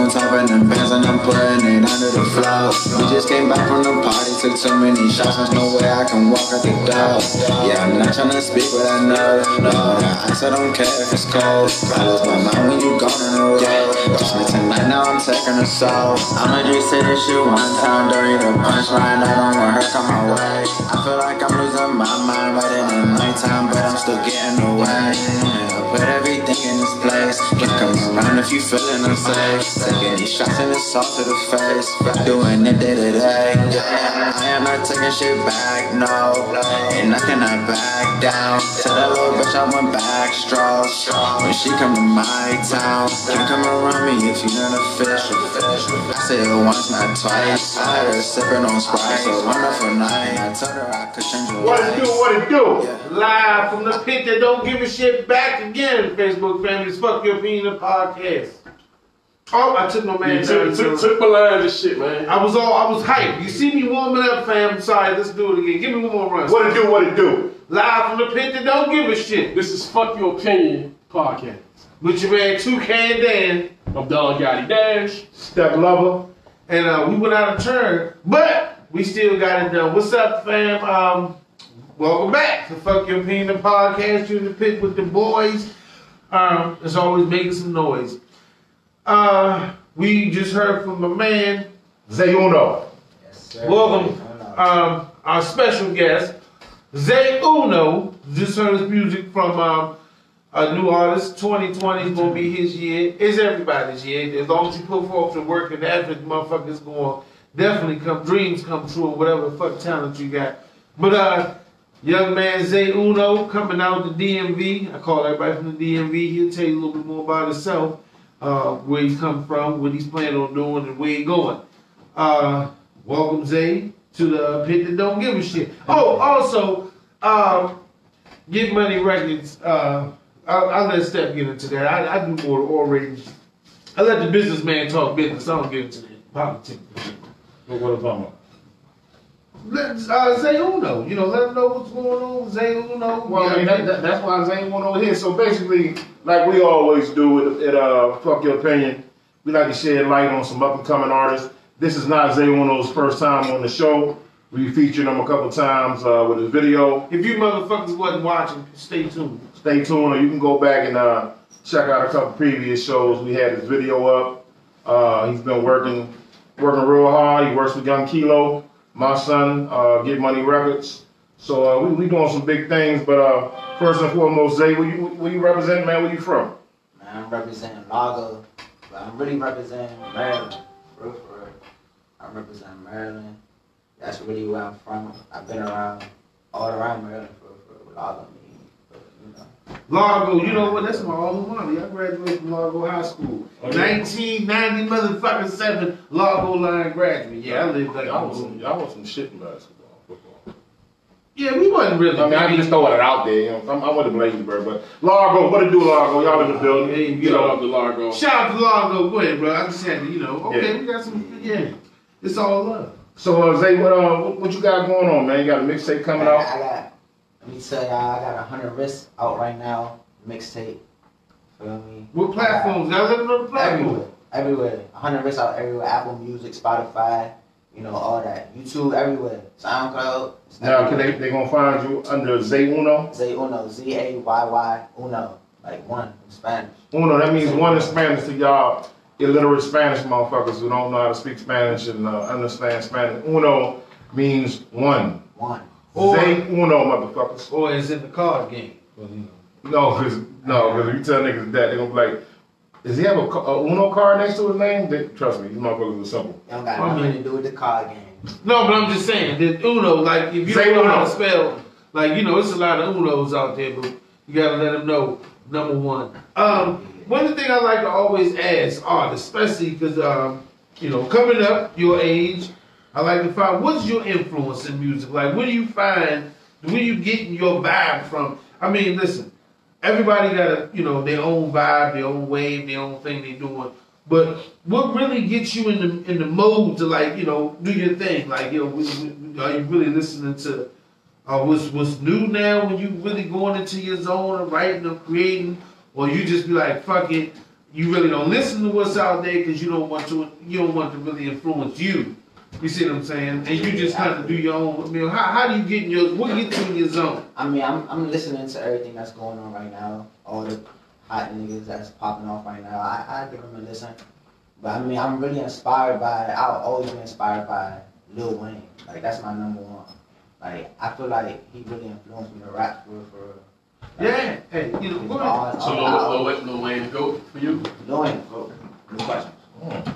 on top of them bands and I'm putting it under the floor. We just came back from the party, took too many shots, there's no way I can walk out the door. Yeah, I'm not tryna speak, but I know that ice, I don't care if it's cold. I lose my mind when you gone on the road. Just me tonight, now I'm taking a soul. I'ma just say this shit one time, don't need a punchline, I don't want her come my way. I feel like I'm losing my mind right in the nighttime, but I'm still getting away. I put everything in this place. Can't come around if you feeling unsafe. Taking these shots and it's all to the face. Doing it day to day. I am not taking shit back, no. And I cannot back down. Tell that little bitch I want back straws. When she come to my town, can't come around me if you not official. I said it once, not twice. I had her sipping on Sprite. It's a wonderful night. I told her I could change her life. What it do, what it do? Yeah. Live from the pit that don't give a shit back again, Facebook family. It's Phuck Your Opinion podcast. Oh, I took my man down. Took my line of shit, man. I was hyped. You see me warming up, fam. Sorry, let's do it again. Give me one more run. What it do, what it do? Live from the pit that don't give a shit. This is Phuck Your Opinion podcast. With your man Toucan Dan. I'm Don Gotti Nash. Step Lova. And we went out of turn, but we still got it done. What's up, fam? Welcome back to Phuck Your Opinion podcast. You're in the pit with the boys. As always, making some noise. We just heard from my man Zayy Uno. Yes, sir. Welcome, our special guest Zayy Uno. Just heard his music from a new artist. 2020 is gonna be his year. It's everybody's year. As long as you put forth the work and the effort, motherfuckers gonna definitely dreams come true, or whatever the fuck talent you got. But young man Zayy Uno coming out of the DMV. I call everybody from the DMV. He'll tell you a little bit more about himself. Where he's come from, what he's planning on doing, and where he's going. Welcome, Zay, to the pit that don't give a shit. Oh, also, Get Money Records. I'll let Steph get into that. I do more orating. I let the businessman talk business. I don't get into that politics. What are you talking about? Let Zayy Uno, let him know what's going on. Zayy Uno. Well, I mean, that's why Zayy Uno here. So basically, like we always do at Phuck Your Opinion, we like to shed light on some up and coming artists. This is not Zayy Uno's first time on the show. We featured him a couple times with his video. If you motherfuckers wasn't watching, stay tuned. Stay tuned, or you can go back and check out a couple previous shows. We had his video up. He's been working real hard. He works with Young Kilo, my son, Get Money Records. So we doing some big things, but first and foremost, Zay, where you representing, man? Where you from? Man, I'm representing Lago, but I'm really representing Maryland. For real. I'm representing Maryland. That's really where I'm from. I've been all around Maryland for Lago. Largo, you know what? That's my alma mater. I graduated from Largo High School. 1990 motherfucking 7 Largo line graduate. Yeah, I lived like y'all was some shit in basketball, football. Yeah, we wasn't really. I mean, I'm just throwing it out there. I'm with the Bladesburg, but Largo, what it do, Largo? Y'all in the building. Hey, Get up to Largo. Shout out to Largo. Go ahead, bro. I just had to, okay, we got some, it's all love. So, Zay, what you got going on, man? You got a mixtape coming out? Let me tell y'all, I got 100 Risks out right now, mixtape. Feel me? What platforms? Y'all let them know the platform. Everywhere. 100 Risks out everywhere. Apple Music, Spotify, all that. YouTube, everywhere. SoundCloud. Now, can they gonna find you under Zayy Uno? Zayy Uno, Z-A-Y-Y, Uno, like one in Spanish. Uno, that means one in Spanish to y'all illiterate Spanish motherfuckers who don't know how to speak Spanish and understand Spanish. Uno means one. One. Zayy Uno, motherfuckers. Or is it the card game? No, because if you tell niggas that, they're gonna be like, does he have a Uno card next to his name? Trust me, these motherfuckers are simple. They don't got nothing to do with the card game. No, but I'm just saying that Uno, like if you don't know how to spell, it's a lot of Unos out there, but you gotta let them know number one. One thing I like to always ask artists, especially because coming up your age, I like to find what's your influence in music. Like, where do you getting your vibe from? I mean, listen, everybody got their own vibe, their own wave, their own thing they doing. But what really gets you in the mode to do your thing? Like, are you really listening to what's new now when you really going into your zone of writing or creating, or you just be like, fuck it, you really don't listen to what's out there because you don't want to really influence you. You see what I'm saying? And you just kind of do your own. I mean, how do you get in your, what gets you in your zone? I mean, I'm listening to everything that's going on right now. All the hot niggas that's popping off right now. I give them a listen. But I mean, I'm really inspired by, I've always been inspired by Lil Wayne. Like, that's my number one. Like, I feel like he really influenced me to rap for like, yeah, hey, you know, go ahead. So Lil Wayne GOAT for you? Lil Wayne GOAT. No question.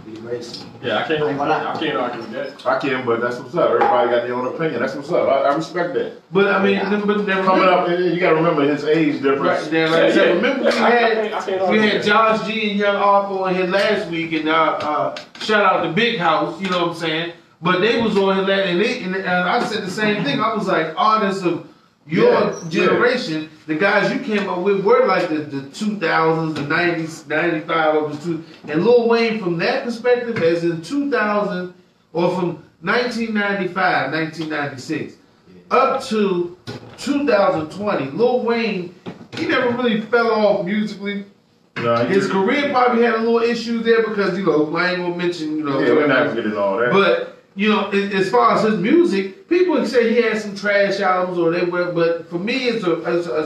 Be great. Yeah, I can't argue with that. I can, but that's what's up. Everybody got their own opinion. That's what's up. I respect that. But I mean, but coming up, you got to remember his age difference. Right there, like I said, remember we had Josh G and Young Arthur on here last week, and shout out to Big House. You know what I'm saying? But they was on here last, and I said the same thing. I was like, artists of your generation, the guys you came up with were like the 2000s, the 90s, 95 up to, and Lil Wayne from that perspective, as in 2000 or from 1995, 1996 up to 2020, Lil Wayne, he never really fell off musically. No, his career probably had a little issue there because, you know, I ain't gonna mention, you know, yeah, we're not getting all that. But you know, as far as his music, people can say he had some trash albums or they were, but for me, as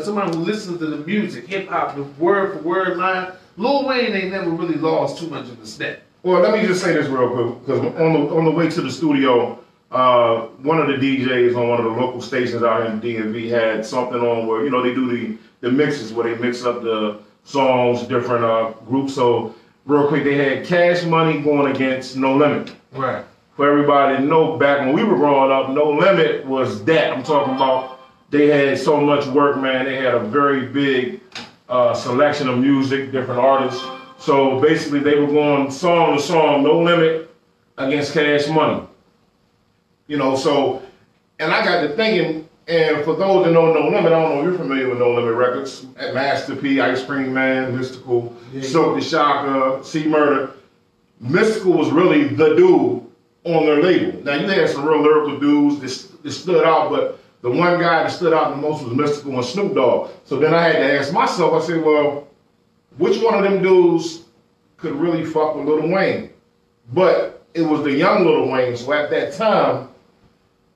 someone who listens to the music, hip hop, the word for word line, Lil Wayne ain't never really lost too much of a step. Well, let me just say this real quick, because on the way to the studio, one of the DJs on one of the local stations out here in DMV had something on where, you know, they do the mixes where they mix up the songs, different groups. So real quick, they had Cash Money going against No Limit. Right. For everybody to know, back when we were growing up, No Limit was that. I'm talking about they had so much work, man. They had a very big selection of music, different artists. So basically they were going song to song, No Limit against Cash Money. You know, so, and I got to thinking, and for those that know No Limit, I don't know if you're familiar with No Limit Records, at Master P, Ice Cream Man, Mystical, Silk the Shocker, C Murder. Mystical was really the dude on their label. Now you had some real lyrical dudes that stood out, but the one guy that stood out the most was Mystical and Snoop Dogg. So then I had to ask myself, I said, well, which one of them dudes could really fuck with Lil Wayne? But it was the young Lil Wayne, so at that time,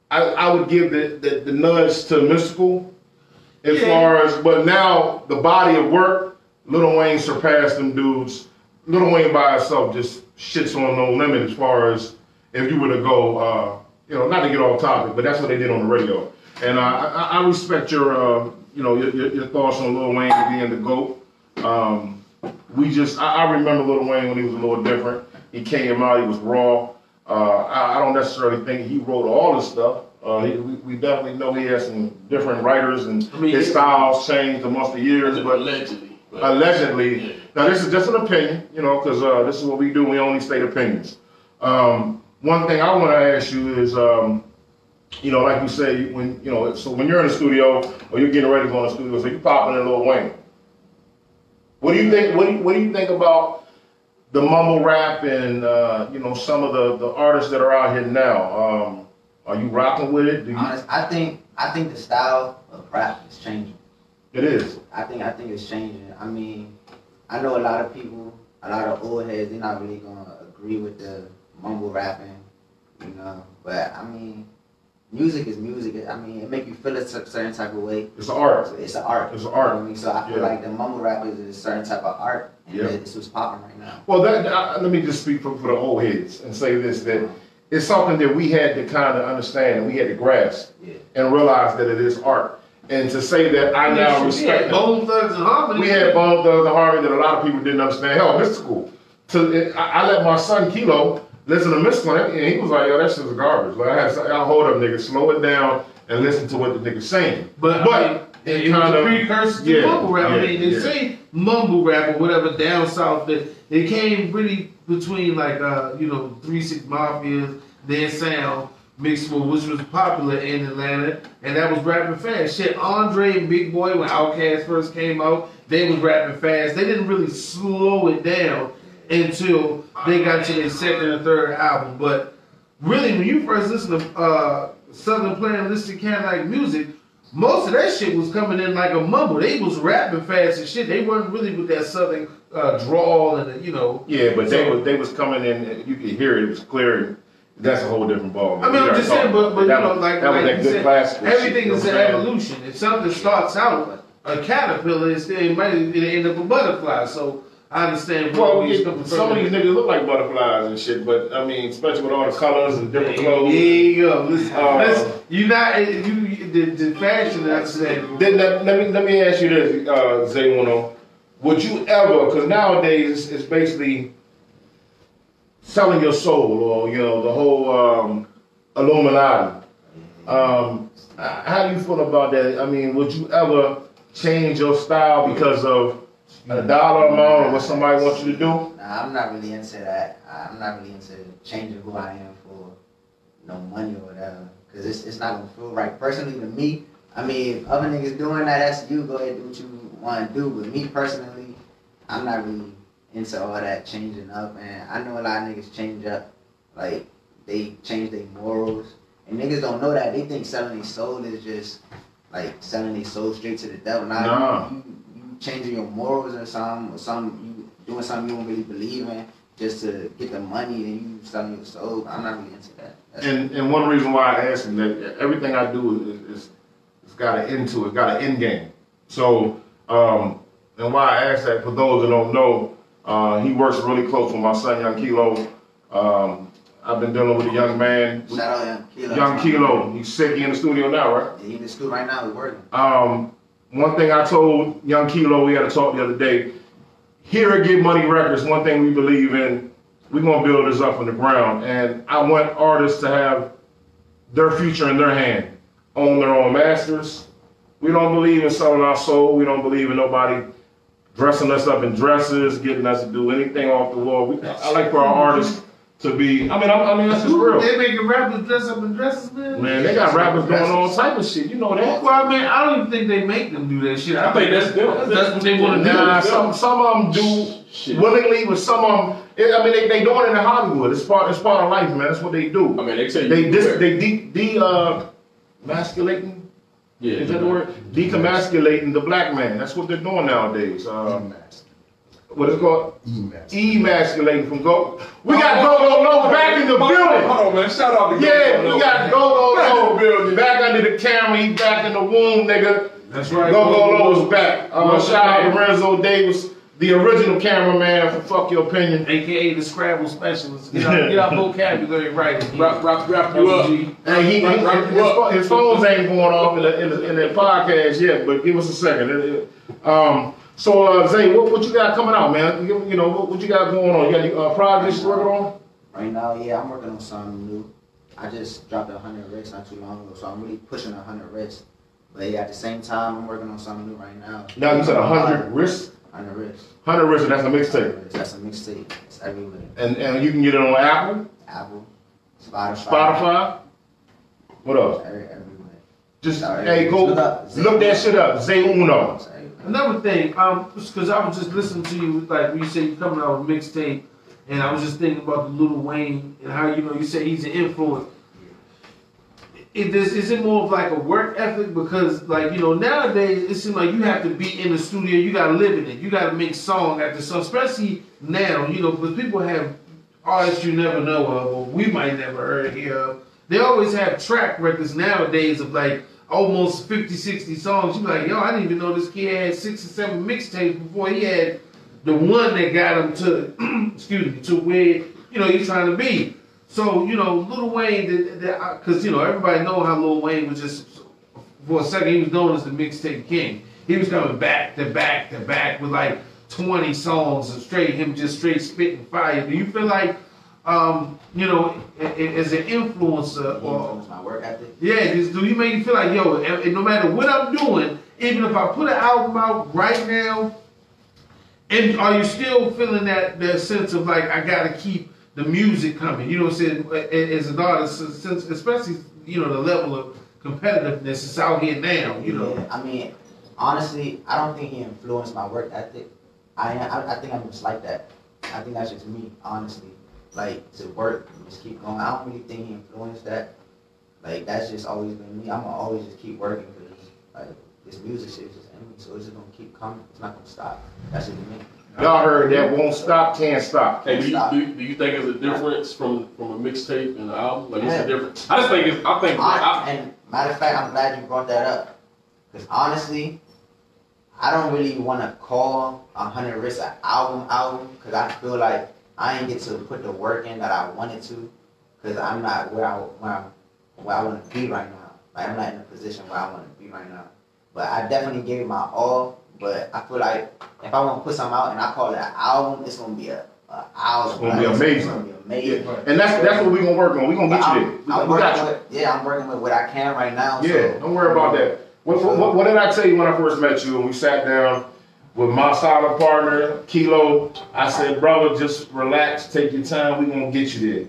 I would give the nudge to Mystical as far as, but now the body of work, Lil Wayne surpassed them dudes. Lil Wayne by itself just shits on No Limit as far as if you were to go, you know, not to get off topic, but that's what they did on the radio. And I respect your, you know, your thoughts on Lil Wayne being the GOAT. I remember Lil Wayne when he was a little different. He came out, he was raw. I don't necessarily think he wrote all this stuff. We definitely know he has some different writers and his styles changed amongst the years, but allegedly. Allegedly. Yeah. Now this is just an opinion, you know, because this is what we do. We only state opinions. One thing I want to ask you is, you know, like you say, when you know, so when you're in the studio or you're getting ready to go in the studio, so you popping in Lil Wayne. What do you think? What do you think about the mumble rap and you know, some of the artists that are out here now? Are you rocking with it? Honest, I think the style of rap is changing. It is. I think it's changing. I mean, I know a lot of people, a lot of old heads, they're not really gonna agree with the mumble rapping, you know. But I mean, music is music. I mean, it make you feel a certain type of way. It's an art. It's an art. It's an art. You know what I mean? So I feel like the mumble rap is a certain type of art, and this was popping right now. Well, let me just speak for the old heads and say this, that it's something that we had to kind of understand and we had to grasp and realize that it is art. And to say that I now respect Bone Thugs and Harmony. We had Bone Thugs and Harmony that a lot of people didn't understand. Hell, Mystical. I let my son Kilo listen to Mystical, and he was like, yo, that shit's garbage. Like, I hold up, nigga, slow it down and listen to what the nigga's saying. But it was a precursor to mumble rap. I mean, they say mumble rap or whatever down south, that it came really between like, you know, 3 6 Mafias, their sound, mixed with which was popular in Atlanta, and that was rapping fast. Shit, Andre and Big Boy, when Outkast first came out, they was rapping fast. They didn't really slow it down until they got to their second or third album. But really, when you first listen to Southern Playlist kind of like music, most of that shit was coming in like a mumble. They was rapping fast and shit. They weren't really with that southern drawl and you know. Yeah, but they was coming in. You could hear it. It was clear. That's a whole different ball. I mean, I'm just saying, but you know, like that you good said, classical everything shit, is an evolution. If something starts out a caterpillar, it might end up a butterfly. So I understand. Well, some of these niggas look like butterflies and shit, but I mean, especially with all the colors and different clothes. There you go. Listen, you not the fashion. I'm saying. Let me ask you this, Zayy Uno. Would you ever? Because nowadays it's basically selling your soul, or you know, the whole Illuminati. How do you feel about that? I mean, would you ever change your style because of a dollar amount or what somebody wants you to do? Nah, I'm not really into that. I'm not really into changing who I am for no money or whatever. Cause it's not gonna feel right. Personally, to me, I mean, if other niggas doing that, that's you. Go ahead and do what you want to do. But me personally, I'm not really into all that changing up. And I know a lot of niggas change up, like they change their morals. And niggas don't know that. They think selling their soul is just like selling their soul straight to the devil. Nah. You changing your morals or something, you doing something you don't really believe in just to get the money and you selling your soul. I'm not really into that. And one reason why I asked him that everything I do is got an end to it, got an end game. So and why I asked that, for those that don't know, he works really close with my son, Young Kilo. I've been dealing with a young man. Shout out Young Kilo. Young Kilo. He's sick. He in the studio now, right? Yeah, he in the studio right now. He's working. One thing I told Young Kilo, we had a talk the other day. Here at Get Money Records, one thing we believe in, we're going to build this up from the ground. And I want artists to have their future in their hand, own their own masters. We don't believe in selling our soul. We don't believe in nobody dressing us up in dresses, getting us to do anything off the wall. I like for our artists to be, I mean that's just real. They making rappers dress up in dresses, man. Man, they got rappers doing all type of shit. You know that. Well, I mean, I don't even think they make them do that shit. I think that's what they want to do. Nah, some of them do willingly, but some of them, I mean, they doing it in Hollywood. It's part of life, man. That's what they do. I mean, they say demasculating. Yeah, is that the word? Demasculating the black man. That's what they're doing nowadays. What is it called? Emasculating from Go. We got Go back in the building. Hold on, man. Shout out to Go. Yeah, we got Go back under the camera. He back in the womb, nigga. That's right. Go is back. Shout out to Renzo Davis, the original cameraman for Fuck Your Opinion, aka the Scrabble specialist. Get our vocabulary right. Wrap you up. And his phones ain't going off in the podcast yet, but give us a second. So Zay, what you got coming out, man? You know what you got going on? You got any projects you're working on? Right now, yeah, I'm working on something new. I just dropped 100 recs not too long ago, so I'm really pushing 100 recs. But yeah, at the same time, I'm working on something new right now. Now you said 100 risks? 100 recs. 100 risks, and that's a mixtape. That's a mixtape. It's everywhere. And you can get it on Apple, Spotify. What else? Everywhere. Just hey, go look that shit up. Zayy Uno. Another thing, because I was just listening to you, like when you say you're coming out with a mixtape, and I was just thinking about the Lil Wayne and how you say he's an influence. Is it more of like a work ethic? Because nowadays it seems like you have to be in the studio, you gotta live in it, you gotta make song after song, especially now, because people have artists you never know of, or we might never hear of. They always have track records nowadays of like almost 50, 60 songs. You're like, yo, I didn't even know this kid had 6 or 7 mixtapes before he had the one that got him to, to where, he's trying to be. So, Lil Wayne, because, everybody know how Lil Wayne was just, for a second, he was known as the mixtape king. He was coming back to back to back with like 20 songs and him just straight spitting fire. Do you feel like, as an influencer, or my work ethic. Yeah, do you make you feel like, yo, no matter what I'm doing, even if I put an album out right now, and are you still feeling that sense of like I gotta keep the music coming? You know what I'm saying? As an artist, especially the level of competitiveness is out here now. Yeah, I mean, honestly, I don't think he influenced my work ethic. I think I'm just like that. I think that's just me, honestly. Like, to work and just keep going. I don't really think he influenced that. Like, that's just always been me. I'm gonna always just keep working because Like this music shit is just in me, so it's just gonna keep coming. It's not gonna stop. That's what you mean. Y'all heard that? Won't stop, can't stop. Hey, do you think it's a difference from a mixtape and an album? Like, it's a difference. I just think it's. And matter of fact, I'm glad you brought that up, because honestly, I don't really want to call 100 Risks an album, because I feel like I ain't get to put the work in that I wanted to, because I'm not where I want to be right now. Like, I'm not in a position where I want to be right now. But I definitely gave it my all. But I feel like if I want to put something out and I call it an album, it's gonna be an album. It's gonna be amazing. It's gonna be amazing. Yeah. And that's what we're gonna work on. We're gonna get you there. I'm working with what I can right now. Yeah, so. don't worry about that. What did I tell you when I first met you and we sat down with my solid partner, Kilo? I said, brother, just relax, take your time, we're gonna get you there.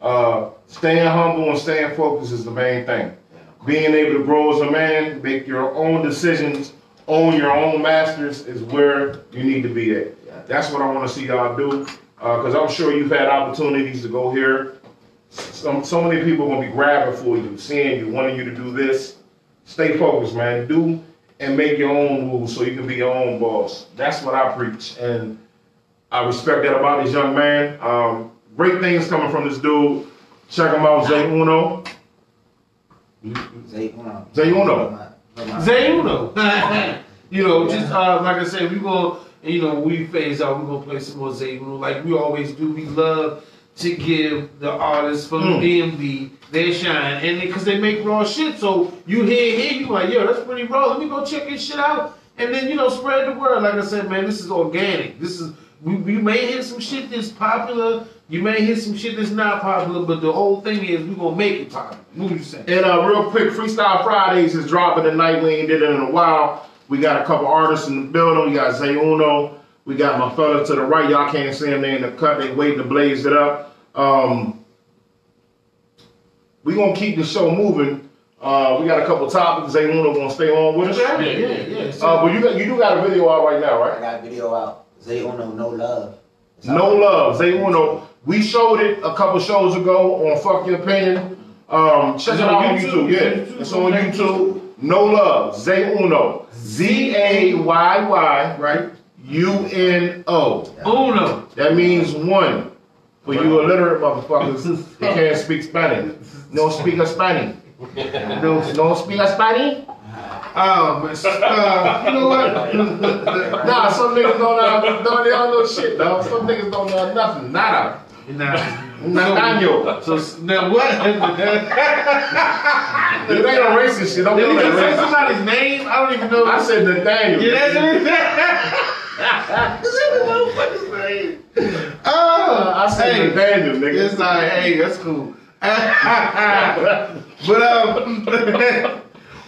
Yeah. Staying humble and staying focused is the main thing. Yeah. Being able to grow as a man, make your own decisions, own your own masters is where you need to be at. Yeah. That's what I want to see y'all do, because I'm sure you've had opportunities to go here. So many people are going to be grabbing for you, seeing you, wanting you to do this. Stay focused, man. Do and make your own rules so you can be your own boss. That's what I preach, and I respect that about this young man. Great things coming from this dude. Check him out, Zayy Uno. Zayy Uno. Zayy Uno. Zayy Uno. You know, just like I said, we're going to, we phase out, we're going to play some more Zayy Uno like we always do. We love to give the artists from DMV their shine, and because they make raw shit, so you hear, you like, yo, that's pretty raw, let me go check this shit out, and then, spread the word. Like I said, man, this is organic. This is, we may hear some shit that's popular, you may hear some shit that's not popular, but the whole thing is we're going to make it popular. What you saying? And real quick, Freestyle Fridays is dropping tonight. We ain't did it in a while. We got a couple artists in the building. We got Zayy Uno. We got my fella to the right. Y'all can't see them. They in the cut. They waiting to blaze it up. We going to keep the show moving. We got a couple topics. Zayy Uno going to stay on with us. Yeah. But you do got a video out right now, right? I got a video out. Zayy Uno, No Love. No Love. Zayy Uno. We showed it a couple shows ago on Phuck Your Opinion. Check it out on YouTube. Yeah, it's on YouTube. No Love. Zayy Uno. Zayy, right? Uno. Uno. That means one. For you illiterate motherfuckers that can't speak Spanish. No speak a Spanish. No speak a Spanish? You know what? Nah, some niggas don't know shit, dog. Some niggas don't know nothing. Nada. Nathaniel. So now what? It ain't no racist shit. Don't Did do you say that. somebody's name? I don't even know. I said Nathaniel. Yeah, that's what he said. That's the motherfucker's name. I said Nathaniel, nigga. It's like, hey, that's cool. But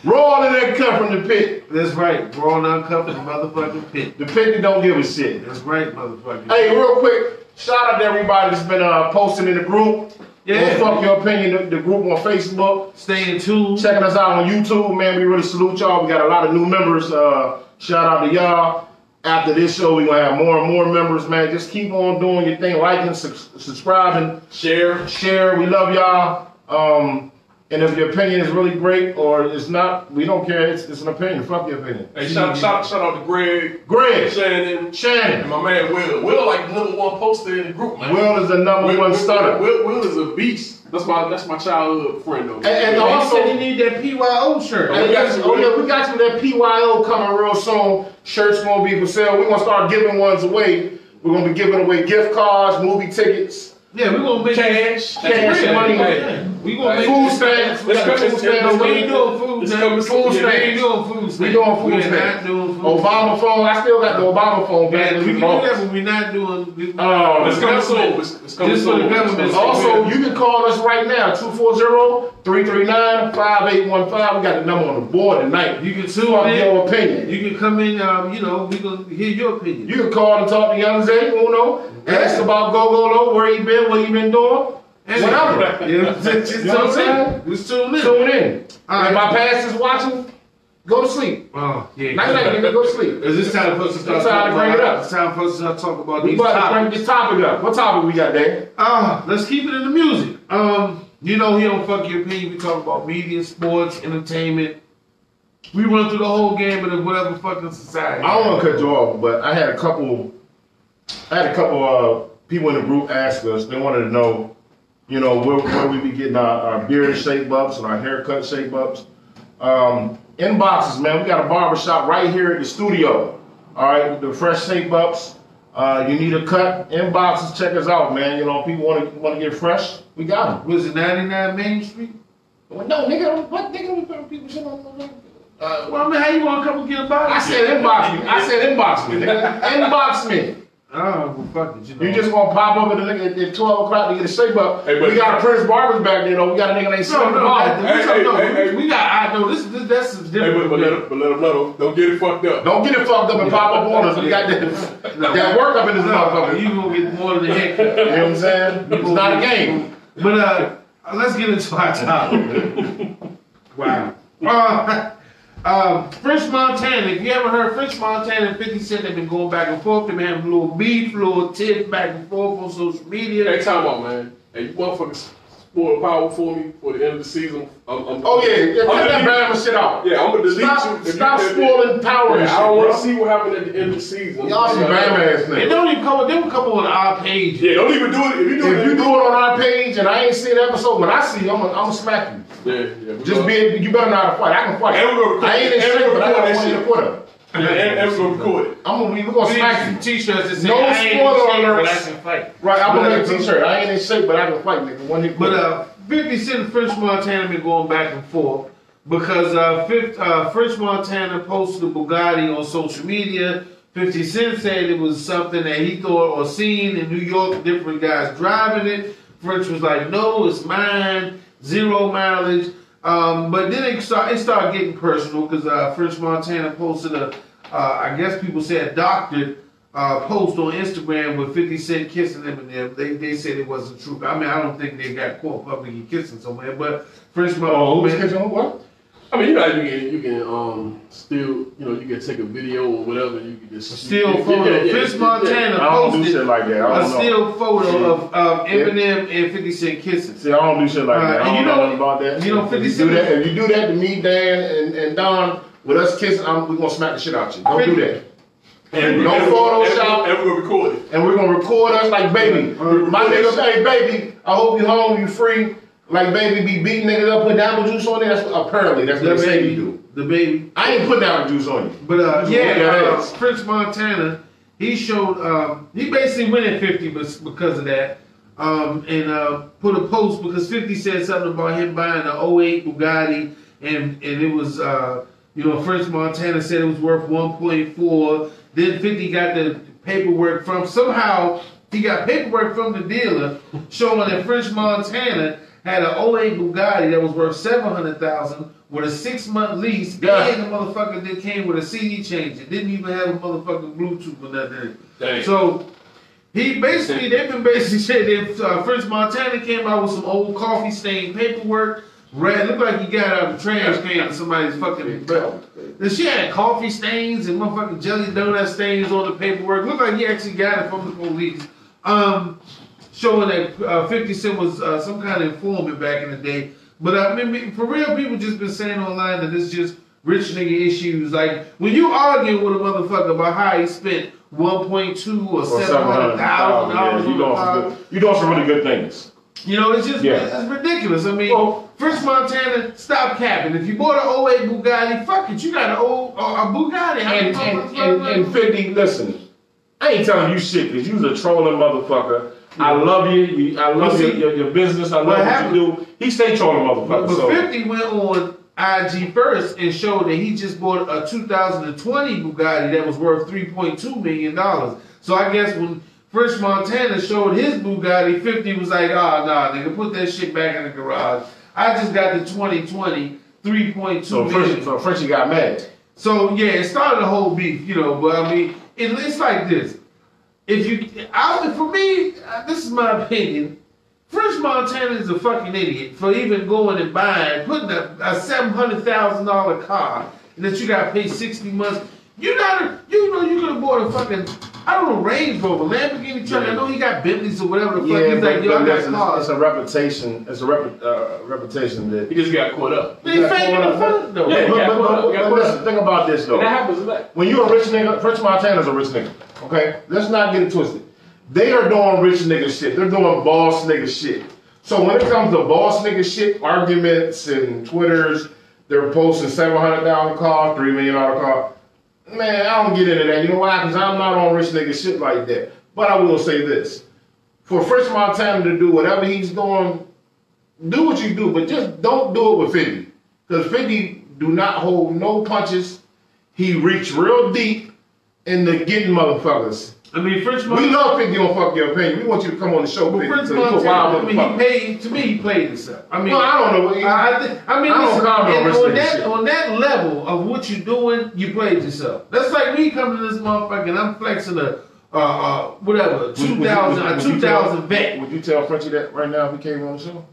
roll in that cut from the pit. that's right. Raw and uncut from the motherfucking pit. The pit that don't give a shit. That's right, motherfucker. Hey, real quick, shout out to everybody that's been posting in the group. Yeah. Phuck Your Opinion, the group on Facebook. Stay in tune. Checking us out on YouTube, man. We really salute y'all. We got a lot of new members. Shout out to y'all. After this show, we're going to have more and more members, man. Just keep on doing your thing, liking, subscribing. Share. We love y'all. And if your opinion is really great or it's not, we don't care. It's an opinion. Fuck your opinion. Hey, shout out to Greg, Shannon, and my man Will. Will like the number one poster in the group, man. Will is the number one stunner. Will is a beast. That's my childhood friend though. And Also, also, you need that PYO shirt. we got you that PYO coming real soon. Shirts gonna be for sale. We're gonna start giving ones away. We're gonna be giving away gift cards, movie tickets. Yeah, we're gonna make cash money. We gonna make Food stamps. We got food stamps. We ain't doing food stamps. We ain't doing food stamps. We doing food stamps. Obama phone. I still got the Obama phone. Man, we can do that, but we're not doing. It's coming soon. It's coming Just for the government. Also, you can call us right now, 240-339-5815. We got the number on the board tonight. You can tune in. Your opinion. You can come in. We gonna hear your opinion. You can call and talk to young Zayy Uno. Ask about Go, where he been, what he been doing. Whatever. Just tune in. Tune in. If my past is watching, go to sleep. Oh, yeah. Night, go to sleep. Is this time for us to start talking about it? It's time for us to talk about We these about to topics. bring this topic up. What topic we got, Dan? Let's keep it in the music. Here on Phuck Your Opinion, we talk about media, sports, entertainment, We run through the whole gamut of whatever fucking society. I don't want to cut you off, but I had a couple people in the group ask us. They wanted to know, you know, where we be getting our beard shape ups and our haircut shape ups. Inboxes, man. We got a barbershop right here at the studio. All right, the fresh shape ups. You need a cut? Inboxes, check us out, man. You know, people want to get fresh. We got them. Was it 99 Main Street? Well, no, nigga. What nigga? We putting people shit on the well, I mean, how you want to come and get a body? I said inbox me. I said inbox me, nigga. Inbox me. Oh, well, fuck it, you know. You just gonna pop up at 12 o'clock to get a shape up. Hey, we got a Prince Barbers back there, though. We got a nigga named we got, I know, that's different. Hey, but let them know, don't get it fucked up. Don't get it fucked up and pop up on us. We got that work up in this motherfucker. You gonna get more than a haircut. You know what I'm saying? It's not a game. But, let's get into our topic. Wow. French Montana, if you ever heard French Montana and 50 Cent, they've been going back and forth. They've been having a little beef, a little tiff back and forth on social media. Hey, time out, man. Hey, you motherfuckers spoil power for me for the end of the season. Cut that Bama shit out. Yeah, I'm gonna delete you. Stop spoiling power and shit, I don't want to bro. see what happened at the end of the season. Y'all some Bama ass niggas. They don't even come on our page. Yeah, don't even do it. If you do it on our page and I ain't seen the episode, when I see you, I'm gonna smack you. Yeah. Just you better know how to fight. I can fight. And we're gonna record I ain't in shape, but I got one in the quarter. And we're gonna record it. We're gonna smack you. T-shirts that say No I ain't in spoiler shape, alerts. but I can fight. Right, I'm gonna make a t-shirt. I ain't in shape, but I can fight, nigga. One hit. But 50 Cent and French Montana been going back and forth because French Montana posted a Bugatti on social media. 50 Cent said it was something that he thought or seen in New York, different guys driving it. French was like, no, it's mine, 0 mileage. But then it started getting personal because French Montana posted I guess people said doctored post on Instagram with 50 Cent kissing them and them. They said it wasn't true. I mean, I don't think they got caught publicly kissing somewhere, but French Montana. Who's kissing what? I mean, you know, you can still, you know, you can take a video or whatever. You can just still photo. French Montana posted shit like that. a still photo of Eminem and 50 Cent kissing. See, I don't do shit like that. I don't know nothing about that. You know, 50 Cent. If you do that to me, Dan, and Don, with us kissing, we're gonna smack the shit out you. Don't do that. And no Photoshop. And we're gonna record it. And we're gonna record us like baby. My nigga, hey baby, I hope you home, you free. Like baby be beating niggas up, put apple juice on there. Apparently, that's what they say you do. The baby. I ain't putting apple juice on you. But French Montana, he showed, he basically went at 50 because of that. And put a post because 50 said something about him buying an 08 Bugatti, and it was, you know, French Montana said it was worth 1.4. Then 50 got the paperwork somehow he got paperwork from the dealer showing that French Montana had an 08 Bugatti that was worth $700,000 with a 6-month lease, and the motherfucker that came with a CD changer. Didn't even have a motherfucking Bluetooth or nothing. Dang. So they've been saying that French Montana came out with some old coffee stained paperwork. Red, looked like he got out of the trash can of somebody's fucking. But she had coffee stains and motherfucking jelly donut stains on the paperwork. Looked like he actually got it from the police. Showing that 50 Cent was some kind of informant back in the day. But I mean, for real, people just been saying online that it's just rich nigga issues. Like, when you argue with a motherfucker about how he spent 1.2 or $700,000, you doing some really good things. You know, it's just it's ridiculous. I mean, French Montana, stop capping. If you bought an 08 Bugatti, fuck it, you got a Bugatti. And 50, listen, I ain't telling you shit because you's a trolling motherfucker. I love you. I love your business. I love what you do. He stay trolling motherfucker. But 50 went on IG first and showed that he just bought a 2020 Bugatti that was worth $3.2 million. So I guess when French Montana showed his Bugatti, 50 was like, oh, nah, nigga, put that shit back in the garage. I just got the 2020 $3.2 million. So Frenchie got mad. So, yeah, it started a whole beef, you know, but I mean, it's like this. For me, this is my opinion, French Montana is a fucking idiot for even going and putting a $700,000 car that you gotta pay 60 months. You could have bought a fucking I don't know, Range Rover, Lamborghini truck. I know he got Bentleys or whatever the fuck. Yeah, He's like, yo, I got cars. It's a reputation. It's a reputation that He just got caught up. They faking the fuck though. Yeah, but listen, think about this though. And that happens like. When you're a rich nigga, French Montana's a rich nigga. Okay, let's not get it twisted. They are doing rich nigga shit. They're doing boss nigga shit. So when it comes to boss nigga shit, arguments and Twitters, they're posting $700,000 car, $3 million car. Man, I don't get into that. You know why? Because I'm not on rich nigga shit like that. But I will say this. For French Montana to do whatever he's doing, do what you do, but just don't do it with 50. Because 50 do not hold no punches. He reached real deep into getting motherfuckers. I mean, French Montana. We love 50 on Fuck Your Opinion. We want you to come on the show, But 50. French So you a Montana, wild I mean, motherfucker. he played himself. I mean, Well, I don't know. I mean, I don't comment on rich on nigga that shit. on that level of what you're doing, you played yourself. That's like me coming to this motherfucker and I'm flexing whatever, 2000 vet. Would you tell Frenchie that right now if he came on the show?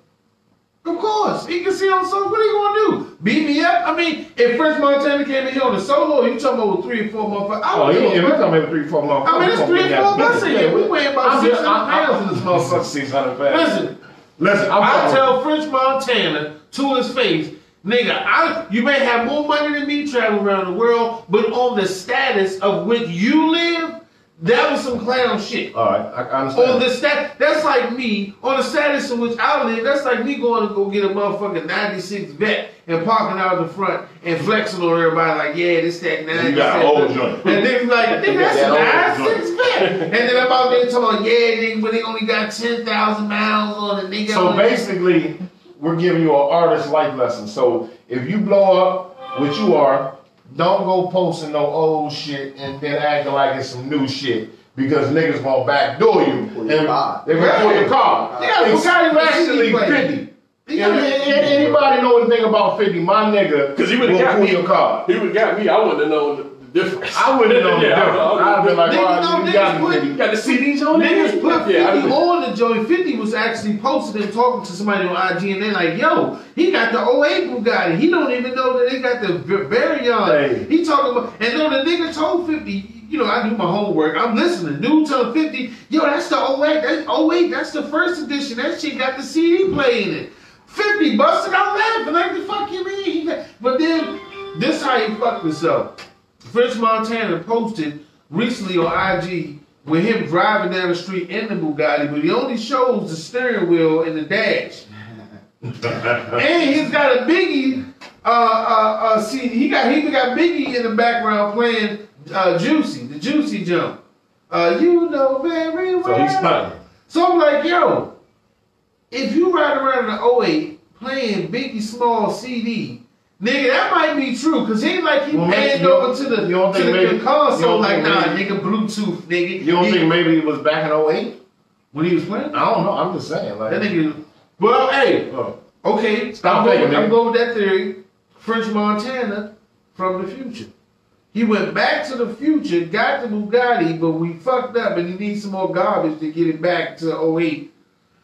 Of course, he can see on solo. What are you gonna do? Beat me up? I mean, if French Montana came in here on a solo, you talking about with 3 or 4 motherfuckers? Oh, if he come in with 3 or 4 motherfuckers. I mean, it's 3 or 4 of us in here. We weigh about 600 pounds in this motherfucker. 600 pounds. Listen, I tell French Montana to his face, nigga, you may have more money than me traveling around the world, but on the status of which you live, that was some clown shit. All right, I understand. On the that's like me, on the status in which I live, that's like me going to go get a motherfucking 96 vet and parking out the front and flexing on everybody like, yeah, this that 96. You got an old joint. And then like, nigga, that's a 96 vet. And then I'm out there talking, yeah, nigga, but they only got 10,000 miles on it, nigga. So basically, we're giving you an artist life lesson. So if you blow up, which you are, don't go posting no old shit and then acting like it's some new shit because niggas gonna backdoor you. And they're gonna pull your car. Yeah, it's actually 50. Anybody know anything about 50? My nigga, because he would have got pull me. Your car. He would have got me. I wouldn't have known the difference. I wouldn't have known the difference. I'd have been like, Niggas, you got me, 50. Got the CDs on there. Niggas put 50 on the joint. 50 was actually posted and talking to somebody on IG, and they're like, yo, he got the 08 Bugatti. He don't even know that they got the Variant. Hey. He talking about, and then the nigga told 50, you know, I do my homework. I'm listening. Dude told 50, yo, that's the 08. That's 08. That's the first edition. That shit got the CD playing it. 50 busted out laughing. Like, the fuck you mean? But then, this how he fucked himself. French Montana posted recently on IG with him driving down the street in the Bugatti, but he only shows the steering wheel and the dash. And he's got a Biggie, see, he even got Biggie in the background playing Juicy, the Juicy jump. You know very well. So he's stunning. So I'm like, yo, if you ride around in the 08 playing Biggie Small CD, nigga, that might be true, cause he like he panned over to the console like, nah, nigga, Bluetooth, nigga. You don't think maybe it was back in 08? When he was playing? I don't know, I'm just saying. Like, That nigga, well, hey, okay, Stop faking, I'm nigga. going with that theory. French Montana from the future. He went back to the future, got the Bugatti, but we fucked up and he needs some more garbage to get it back to 08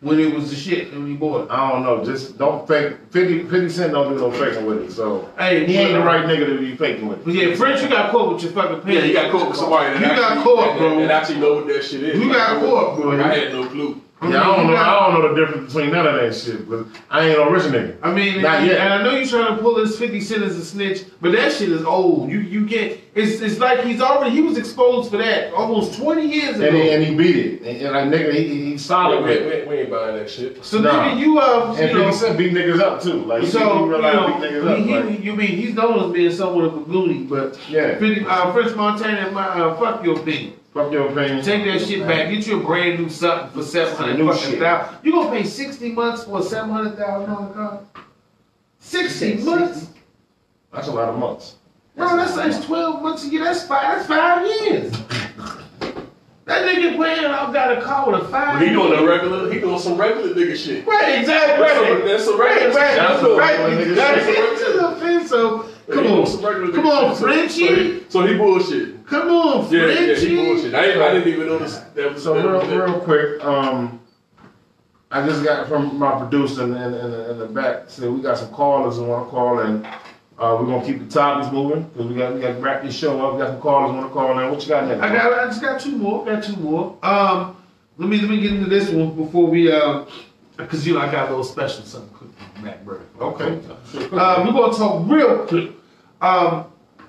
when it was the shit when he bought it. I don't know, just don't fake. 50 Cent don't do no faking with it, so Hey, he ain't the right nigga to be faking with it. But yeah, French, you got caught with your fucking pants. Yeah, you got caught with somebody that got caught, bro. and actually know what that shit is. You got caught, bro. I had no clue. Yeah, I don't know the difference between none of that shit, but I ain't no rich nigga. I mean, Not yet. and I know you're trying to pull this 50 Cent as a snitch, but that shit is old. You get it's like he was exposed for that almost 20 years ago. And he beat it. And like nigga, he's solid with it. We ain't buying that shit. So Nah. nigga, you And 50 know, Cent beat niggas up too. Like so he realized beat niggas up. Like, you mean he's known as being somewhat of a goonie, but yeah. 50, French Montana, fuck your opinion. Fuck your opinion. Take that shit back. Get you a brand new something for $700,000. You gonna pay 60 months for a $700,000 car? 60 months? That's a lot of months. Bro, that's 12 months a year. That's 5 years. That nigga playing, I've got a car with a 5 He doing some regular nigga shit. Right, exactly. That's some regular shit. That's some regular Right. So, come on, Frenchie. So he bullshit. Come on, Frenchie. Yeah, he bullshit. I didn't even notice that was So real quick, I just got from my producer in the back said we got some callers who want to call in. We're gonna keep the topics moving because we got to wrap this show up. We got some callers want to call in. What you got next? I just got two more. Let me get into this one before we because I got a little special something cooking from Mac Bird. Okay. We're gonna talk real quick.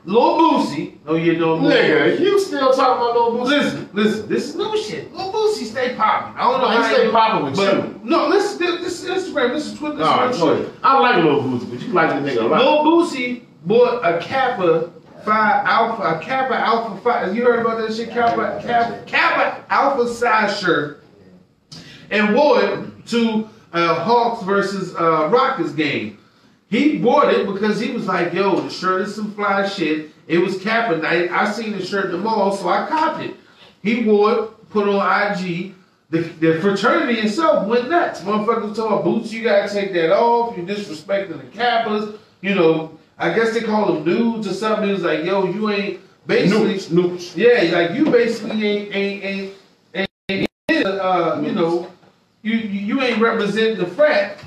Lil Boosie. Oh, you know, nigga, you still talking about Lil Boosie? Listen. This is new shit. Lil Boosie stay popping. I don't know how he stay popping with you. No, this is Instagram. This is Twitter. I like Lil Boosie, but you like the nigga a lot. Lil Boosie bought a Kappa Alpha 5. You heard about that shit? Kappa Alpha size shirt, and wore it to Hawks versus Rockets game. He bought it because he was like, yo, the shirt is some fly shit. It was Kappa night. I seen the shirt in the mall, so I copped it. He wore it, put on IG. The fraternity itself went nuts. Motherfuckers talking about Boots, you gotta take that off. You're disrespecting the Kappas. You know, I guess they call them nudes or something. It was like, yo, you ain't basically Noops. Yeah, like you basically ain't you know, you ain't representing the frat.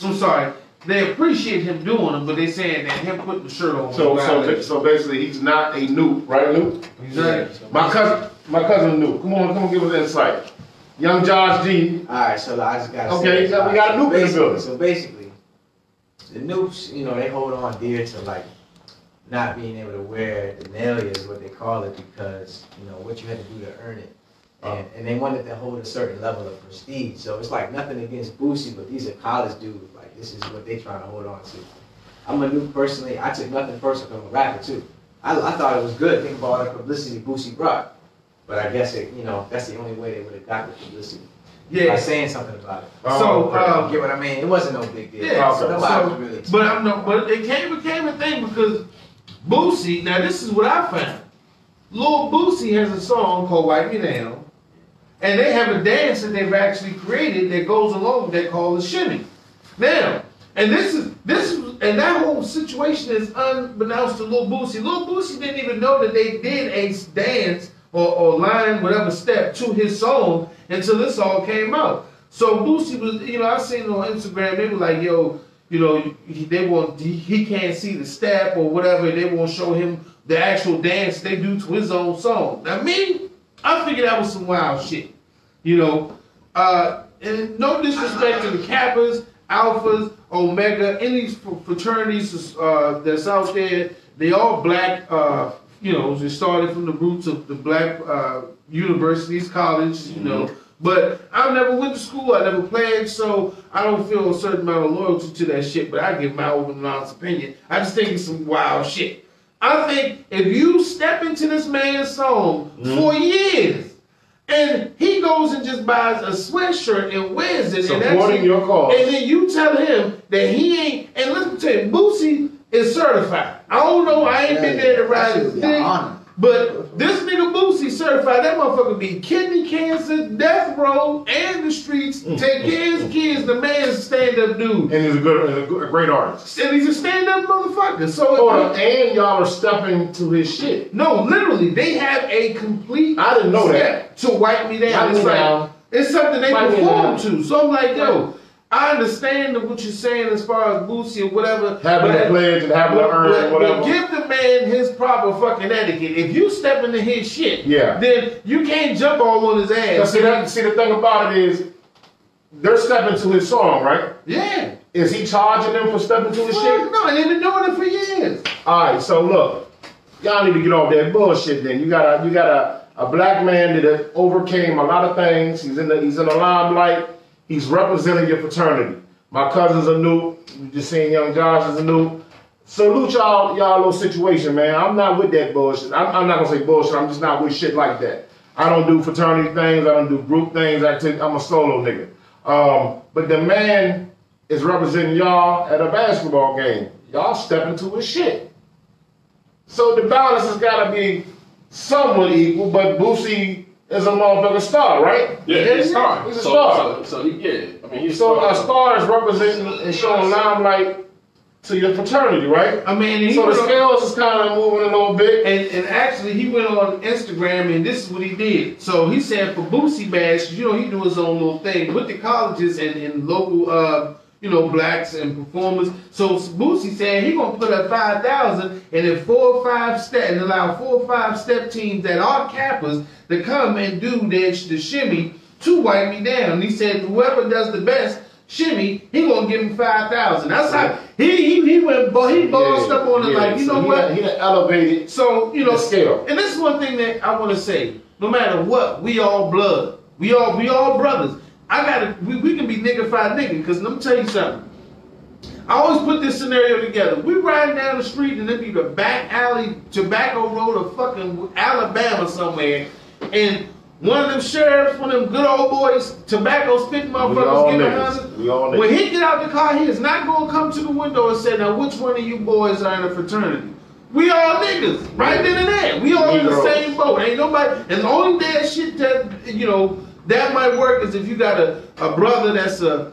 I'm sorry. They appreciate him doing them, but they saying that him putting the shirt on. So basically, he's not a noob, right, Noob? Exactly. My cousin Noob. Come on, give us insight. Young Josh G. All right, so I just gotta say. Okay, we got a noob in the building. So basically, the noobs, you know, they hold on dear to like not being able to wear the nailier is what they call it because you know what you had to do to earn it. And they wanted to hold a certain level of prestige. So it's like nothing against Boosie, but these are college dudes. Like this is what they trying to hold on to. I'm a noob personally. I took nothing personal from a rapper too. I thought it was good. Think about all the publicity Boosie brought. But I guess it, you know, that's the only way they would have got the publicity. Yeah. By saying something about it. So get what I mean? It wasn't no big deal. Yeah. But it became a thing because Boosie. Now this is what I found. Lil Boosie has a song called "Wipe Me Down." And they have a dance that they've actually created that goes along with that called the shimmy. Now, and that whole situation is unbeknownst to Lil Boosie. Lil Boosie didn't even know that they did a dance or line, whatever step to his song until this all came out. So Boosie was, you know, I seen it on Instagram, they were like, yo, you know, he can't see the step or whatever, they won't show him the actual dance they do to his own song. Now me, I figured that was some wild shit, you know. And no disrespect to the Kappas, Alphas, Omega, any fraternities that's out there. They all black, you know, they started from the roots of the black universities, colleges, you know. But I never went to school, I never played, so I don't feel a certain amount of loyalty to that shit, but I give my own honest opinion. I just think it's some wild shit. I think if you step into this man's song for years, and he goes and just buys a sweatshirt and wears it, supporting your cause, and then you tell him that he ain't, and let me tell you, Boosie is certified. I don't know, I ain't been there to ride his dick, but this nigga Boosie certified. That motherfucker be kidney cancer, death row, and the streets, take care of his kids. The man's a stand-up dude. And he's a great artist. And he's a stand-up motherfucker. So and y'all are stepping to his shit. No, literally, they have a complete I didn't know that. To wipe me down. It's something they perform to. So I'm like, yo, I understand what you're saying as far as Boosie or whatever. Having to pledge and having to earn whatever. But give the man his proper fucking etiquette. If you step into his shit, then you can't jump all on his ass. See, the thing about it is, they're stepping to his song, right? Yeah. Is he charging them for stepping to his shit? No, and they've been doing it for years. All right, so look, y'all need to get off that bullshit. Then you got a black man that overcame a lot of things. He's in the limelight. He's representing your fraternity. My cousin's a noob. You just seen Young Josh is a noob. Salute y'all little situation, man. I'm not with that bullshit. I'm not gonna say bullshit. I'm just not with shit like that. I don't do fraternity things. I don't do group things. I'm a solo nigga. But the man is representing y'all at a basketball game. Y'all stepping to his shit. So the balance has gotta be somewhat equal, but Boosie is a motherfucking star, right? Yeah, he's a star. He's a star. So I mean, he's a star is representing and showing limelight to your fraternity, right? I mean, so the scales is kind of moving a little bit. And actually, he went on Instagram and this is what he did. So he said for Boosie Bash, you know, he do his own little thing with the colleges and local blacks and performers. So Boosie said he gonna put up 5,000 and then 4 or 5 step and allow 4 or 5 step teams that are Kappas to come and do the shimmy to wipe me down. And he said whoever does the best shimmy, he gonna give him 5,000. That's how he bossed up on it like, you know what? He done elevated the scale. And this is one thing that I want to say. No matter what, we all blood. We all brothers. We can be nigga-fied nigga, because let me tell you something. I always put this scenario together. We riding down the street and it be the back alley, Tobacco Road or fucking Alabama somewhere, and one of them sheriffs, one of them good old boys, tobacco spitting motherfuckers, get behind us. When he get out the car, he is not going to come to the window and say, now which one of you boys are in a fraternity? We all niggas, right then and there. We all in the same boat. Ain't nobody, and the only bad shit that, that might work is if you got a brother that's a,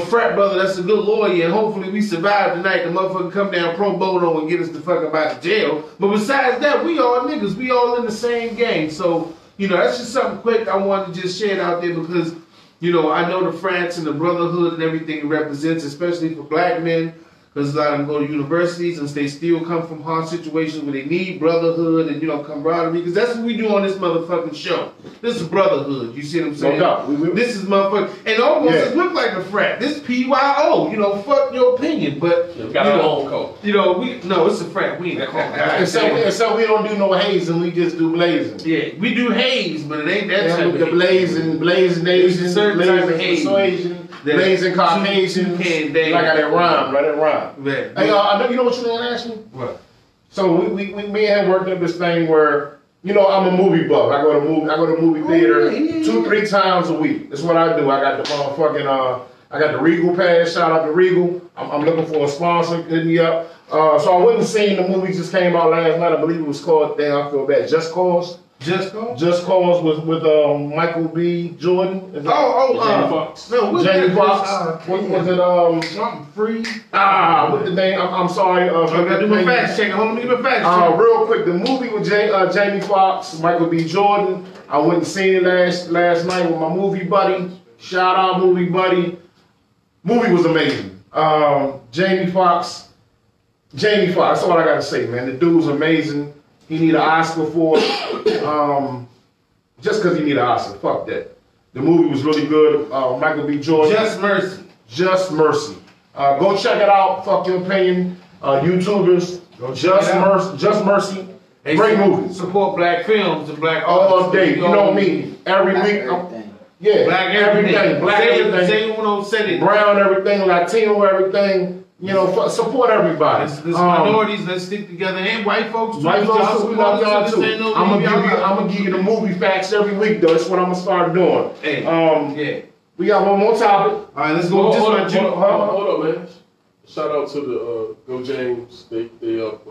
frat brother that's a good lawyer, and hopefully we survive tonight, the motherfucker come down pro bono and get us the fuck up out of jail. But besides that, we all niggas. We all in the same game. So, that's just something quick I wanted to just share it out there because, I know the frats and the brotherhood and everything it represents, especially for black men, because a lot of them go to universities and they still come from hard situations where they need brotherhood and, camaraderie, because that's what we do on this motherfucking show. This is brotherhood, you see what I'm saying? No, this is motherfucking, and almost it look like a frat. This PYO, fuck your opinion, but, we got our own code. No, it's a frat. We ain't called and so we don't do no hazing, we just do blazing. Yeah, we do haze, but it ain't that type of blazing Asian, certain type of haze. Persuasion, blazing Caucasian. Toucan Dan. Like that rhyme, right? That rhyme. Yeah. Hey, I know, you know what you didn't ask me? What? So me and him worked up this thing where, I'm a movie buff. I go to movie theater 2-3 times a week. That's what I do. I got the motherfucking I got the Regal pass. Shout out to Regal. I'm looking for a sponsor. Hit me up. So I went and seen the movie just came out last night. I believe it was called, damn, I feel bad, Just Cause. Just Cause? Just Cause with Michael B. Jordan. Jamie Foxx. No, what's Jamie that? Foxx. What was it? Something free. What the name? I'm sorry. I gotta do my fact check. Hold on, let me do my fact check. Real quick, the movie with Jamie Foxx, Michael B. Jordan. I went and seen it last night with my movie buddy. Shout out, movie buddy. Movie was amazing. Jamie Foxx. That's all I gotta say, man. The dude's amazing. He need an Oscar for it. Just because he need an Oscar. Fuck that. The movie was really good. Michael B. Jordan. Just Mercy. Go check it out. Fuck your opinion. YouTubers. Just Mercy. Hey, great movie. Support black films and black all artists. day. You know me. Every week. Yeah. Black everything. Black everything. Zayy Uno said it. Brown everything. Latino everything. Support everybody. This minorities, let's stick together. And white folks, we love y'all too. I'm gonna give you the movie facts every week, though. That's what I'm gonna start doing. Hey, yeah. We got one more topic. All right, let's go. Hold up, man. Shout out to the Go James. They up.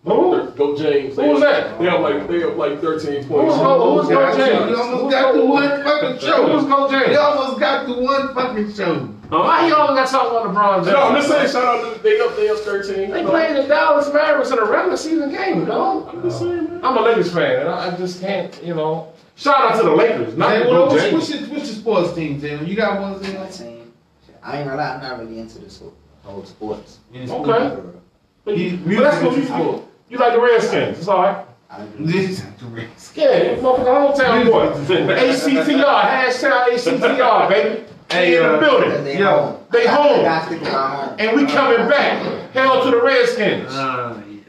Go James. Who was that? They up like 13 points. Who's Go James? We almost got the one fucking show. Who's Go James? We almost got the one fucking show. Why he always got to talk about LeBron James? No, I'm just saying, shout out to they up 13. They playing the Dallas Mavericks in a regular season game, dog. I'm just saying, man. I'm a Lakers fan, and I just can't, Shout out to the Lakers, not Go James. What's your sports team, Tim? You got one thing? My team. I ain't gonna lie, I'm not really into the whole sports. Okay. But that's what you for. You like the Redskins, it's all right. This is the Redskins. Yeah, motherfucker, hometown boy. ACTR, hashtag ACTR, baby. Hey, in the building. They home. And we coming back. Hell to the Redskins.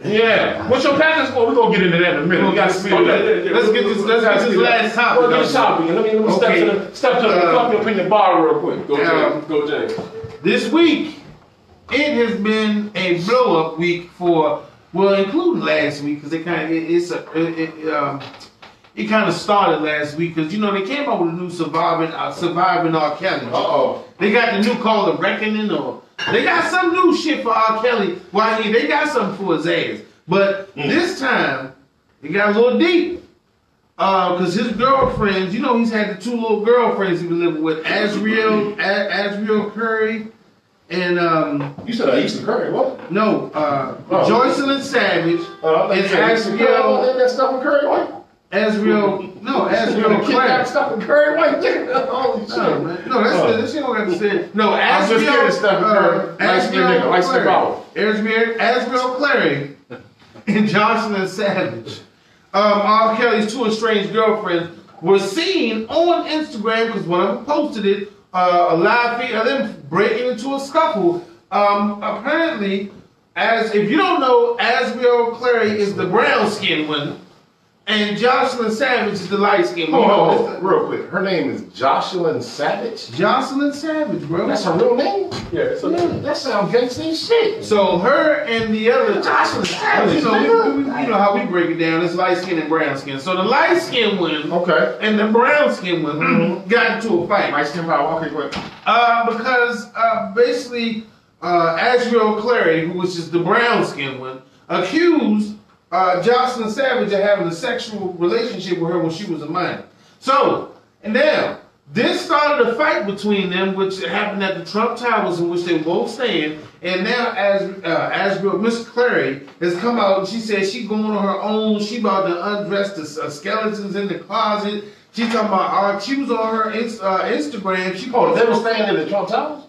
Yeah. What's your Packers score? We're going to get into that in a minute. We got to speed it up. Let's get this last topic. Well, get this topic. Let me step to the fucking opinion bar real quick. Go James. This week, it has been a blow-up week for, well, including last week, because it kind of started last week, because, they came out with a new Surviving R. Kelly. Uh-oh. They got the new called The Reckoning, or they got some new shit for R. Kelly. Why, they got something for his ass. But this time, it got a little deep. Because his girlfriends, he's had the 2 little girlfriends he's been living with, Azriel Curry, and you said Aisha Curry, what? No, Joycelyn Savage, and Azriel. That Stephen Curry, what? Asriel Clary. Stephen Curry right there. Holy shit. No, man. No, that's shit don't got to say it. No, I'm just kidding, Stephen Curry. Asriel Clary and Jocelyn Savage. R. Kelly's two estranged girlfriends were seen on Instagram because one of them posted it. A live feed of them breaking into a scuffle. Apparently, if you don't know, Asriel Clary is the brown skinned one. And Jocelyn Savage is the light skin. Oh, real quick. Her name is Jocelyn Savage? Jocelyn Savage, bro. That's her real name? Yeah, that sounds gangsta as shit. So her and the other Jocelyn Savage. You know how we break it down. It's light skin and brown skin. So the light skin one and the brown skin one got into a fight. Light skin power. Okay, go ahead. Because basically Asriel Clary, who was just the brown skin one, accused Jocelyn Savage of having a sexual relationship with her when she was a minor. So, and now, this started a fight between them, which happened at the Trump Towers, in which they were both staying. And now, Asriel, Miss Clary, has come out and she said she's going on her own. She about to undress the skeletons in the closet. She's talking about, she was on her Instagram. They were staying in the Trump Towers?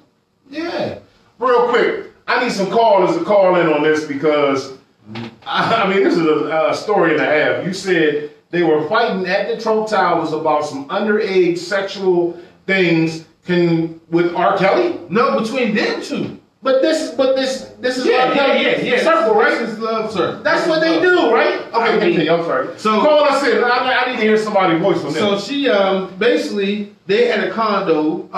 Yeah. Real quick, I need some callers to call in on this because I mean, this is a story and a half. You said they were fighting at the Trump Towers about some underage sexual things with R. Kelly? No, between them two. But this is R. Kelly circle, right? This is love, sir. That's what they do, right? Okay, continue. I'm sorry. So call us in. I need to hear somebody's voice on this. So she basically they had a condo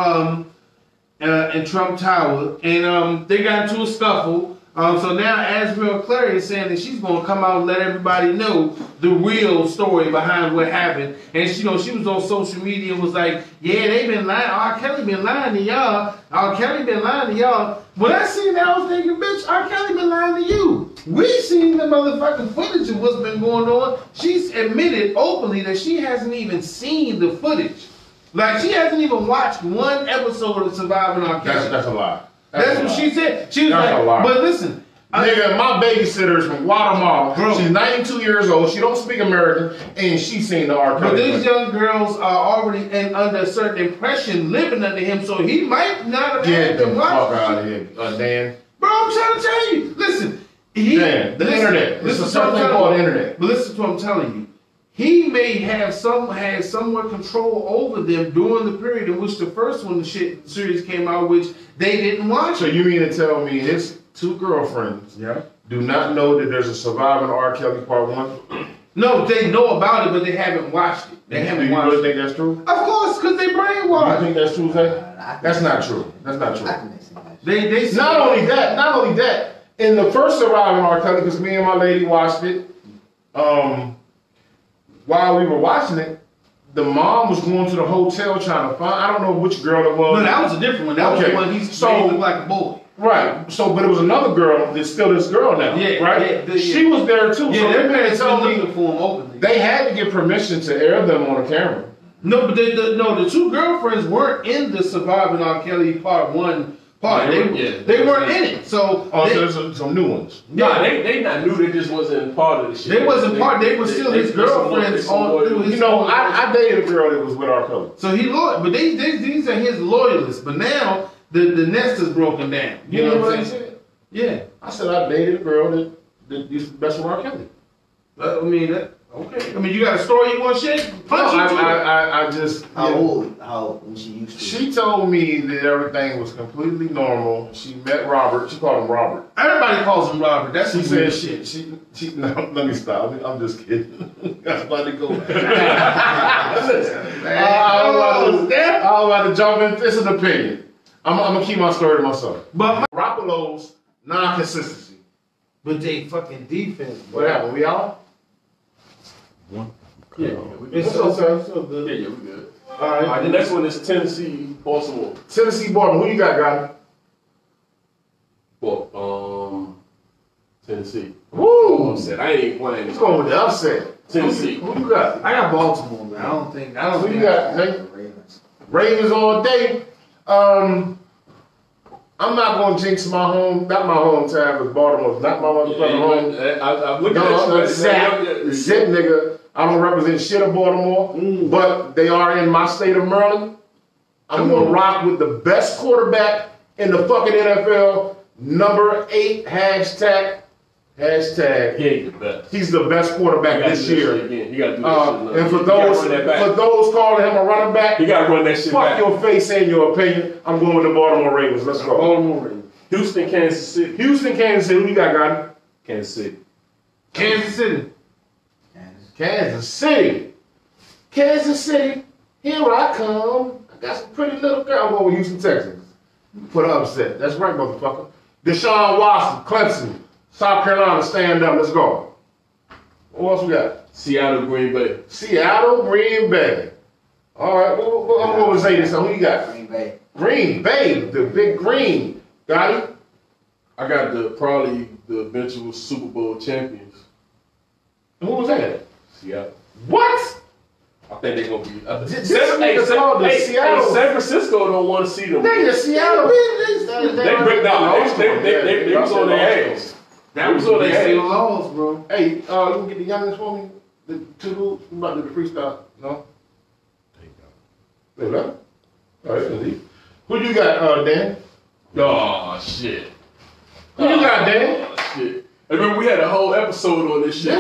in Trump Tower, and they got into a scuffle. So now Asriel Clary is saying that she's going to come out and let everybody know the real story behind what happened. And she was on social media and was like, yeah, they been lying. R. Kelly been lying to y'all. R. Kelly been lying to y'all. When I seen that, I was thinking, bitch, R. Kelly been lying to you. We seen the motherfucking footage of what's been going on. She's admitted openly that she hasn't even seen the footage. Like, she hasn't even watched one episode of Surviving R. Kelly. That's a lie. That's what she said. She was like, but listen. Nigga, my babysitter is from Guatemala. Bro. She's 92 years old. She don't speak American, and she's seen the R. Kelly. But these young girls are already under a certain impression living under him, so he might not have had to watch. Get the fuck out of here, Dan. Bro, I'm trying to tell you. Listen. Dan, the internet. This is something called the internet. But listen to what I'm telling you. He may have somewhat control over them during the period in which the first one, the series came out, which they didn't watch. So you mean to tell me his two girlfriends do not know that there's a Surviving R. Kelly Part 1? No, they know about it, but they haven't watched it. They haven't watched it. Do you really think that's true? Of course, because they brainwashed. You think that's true, Zay? That's not true. That's not true. They not only that, in the first Surviving R. Kelly, because me and my lady watched it, while we were watching it, the mom was going to the hotel trying to find, I don't know which girl it was. No, that was a different one. That was the one he looked like a boy. Right. So, but it was another girl that's still this girl now. Yeah. Right? Yeah, she was there too. Yeah, so their parents been looking for him openly. They had to get permission to air them on the camera. No, but the two girlfriends weren't in the Surviving R. Kelly Part 1 part. They weren't in it. So there's some new ones. Nah, they not new. They just wasn't part of the shit. They wasn't part. They were still his girlfriends on. You know, I dated a girl that was with R. Kelly. So he loyal, but these are his loyalists. But now the nest is broken down. You know what I'm saying? Yeah. I said I dated a girl that used to be best with R. Kelly. I mean that. Okay. I mean, you got a story you want to share? I just. How old? How when she used to? She told me that everything was completely normal. She met Robert. She called him Robert. Everybody calls him Robert. That's she said shit. She. No, let me stop. I'm just kidding. That's about to go. I'm about to jump in. It's an opinion. I'm gonna keep my story to myself. But Garoppolo's non-consistency. But they fucking defense. What happened? We out? Yeah, it's so good. Yeah, we good. All right, the next one is Tennessee, Baltimore. Tennessee, Baltimore. Who you got, guy? Well, Tennessee. Woo! Upset. I ain't even playing. Let's go with the upset. Tennessee. Who you got? I got Baltimore, man. I don't think. Who you got? Ravens all day. I'm not going to jinx my home, not my hometown, but Baltimore's not my motherfucking home. I'm looking at you. Zach nigga. I don't represent shit of Baltimore, but they are in my state of Maryland. I'm going to rock with the best quarterback in the fucking NFL, number 8, hashtag. He ain't the best. He's the best quarterback this year. He got to do that shit. And for those calling him a running back, he got to run that shit fuck back. your face and your opinion. I'm going with the Baltimore Ravens. Let's go. Baltimore Ravens. Houston, Kansas City. Houston, Kansas City. Who you got, Gotti? Kansas City. Kansas City. Kansas City. Kansas City. Here I come. I got some pretty little girl. I'm going with Houston, Texans. Put an upset. That's right, motherfucker. Deshaun Watson, Clemson, South Carolina, stand up. Let's go. What else we got? Seattle, Green Bay. Seattle, Green Bay. All right. I'm going to say this. Who you got? Green Bay. Green Bay. The big green. Got it? I got probably the eventual Super Bowl champions. Who was that? Seattle. What? I think they're gonna be. Seattle. San Francisco don't want to see them. Nigga, Seattle. They was on their ass. That was on their lost, bro. Hey, you can get the youngest for me? The 2 dudes? We about to do the freestyle. No? There you go. All right, who you got, Dan? Oh shit. Who you got, Dan? Oh, shit. I remember we had a whole episode on this shit.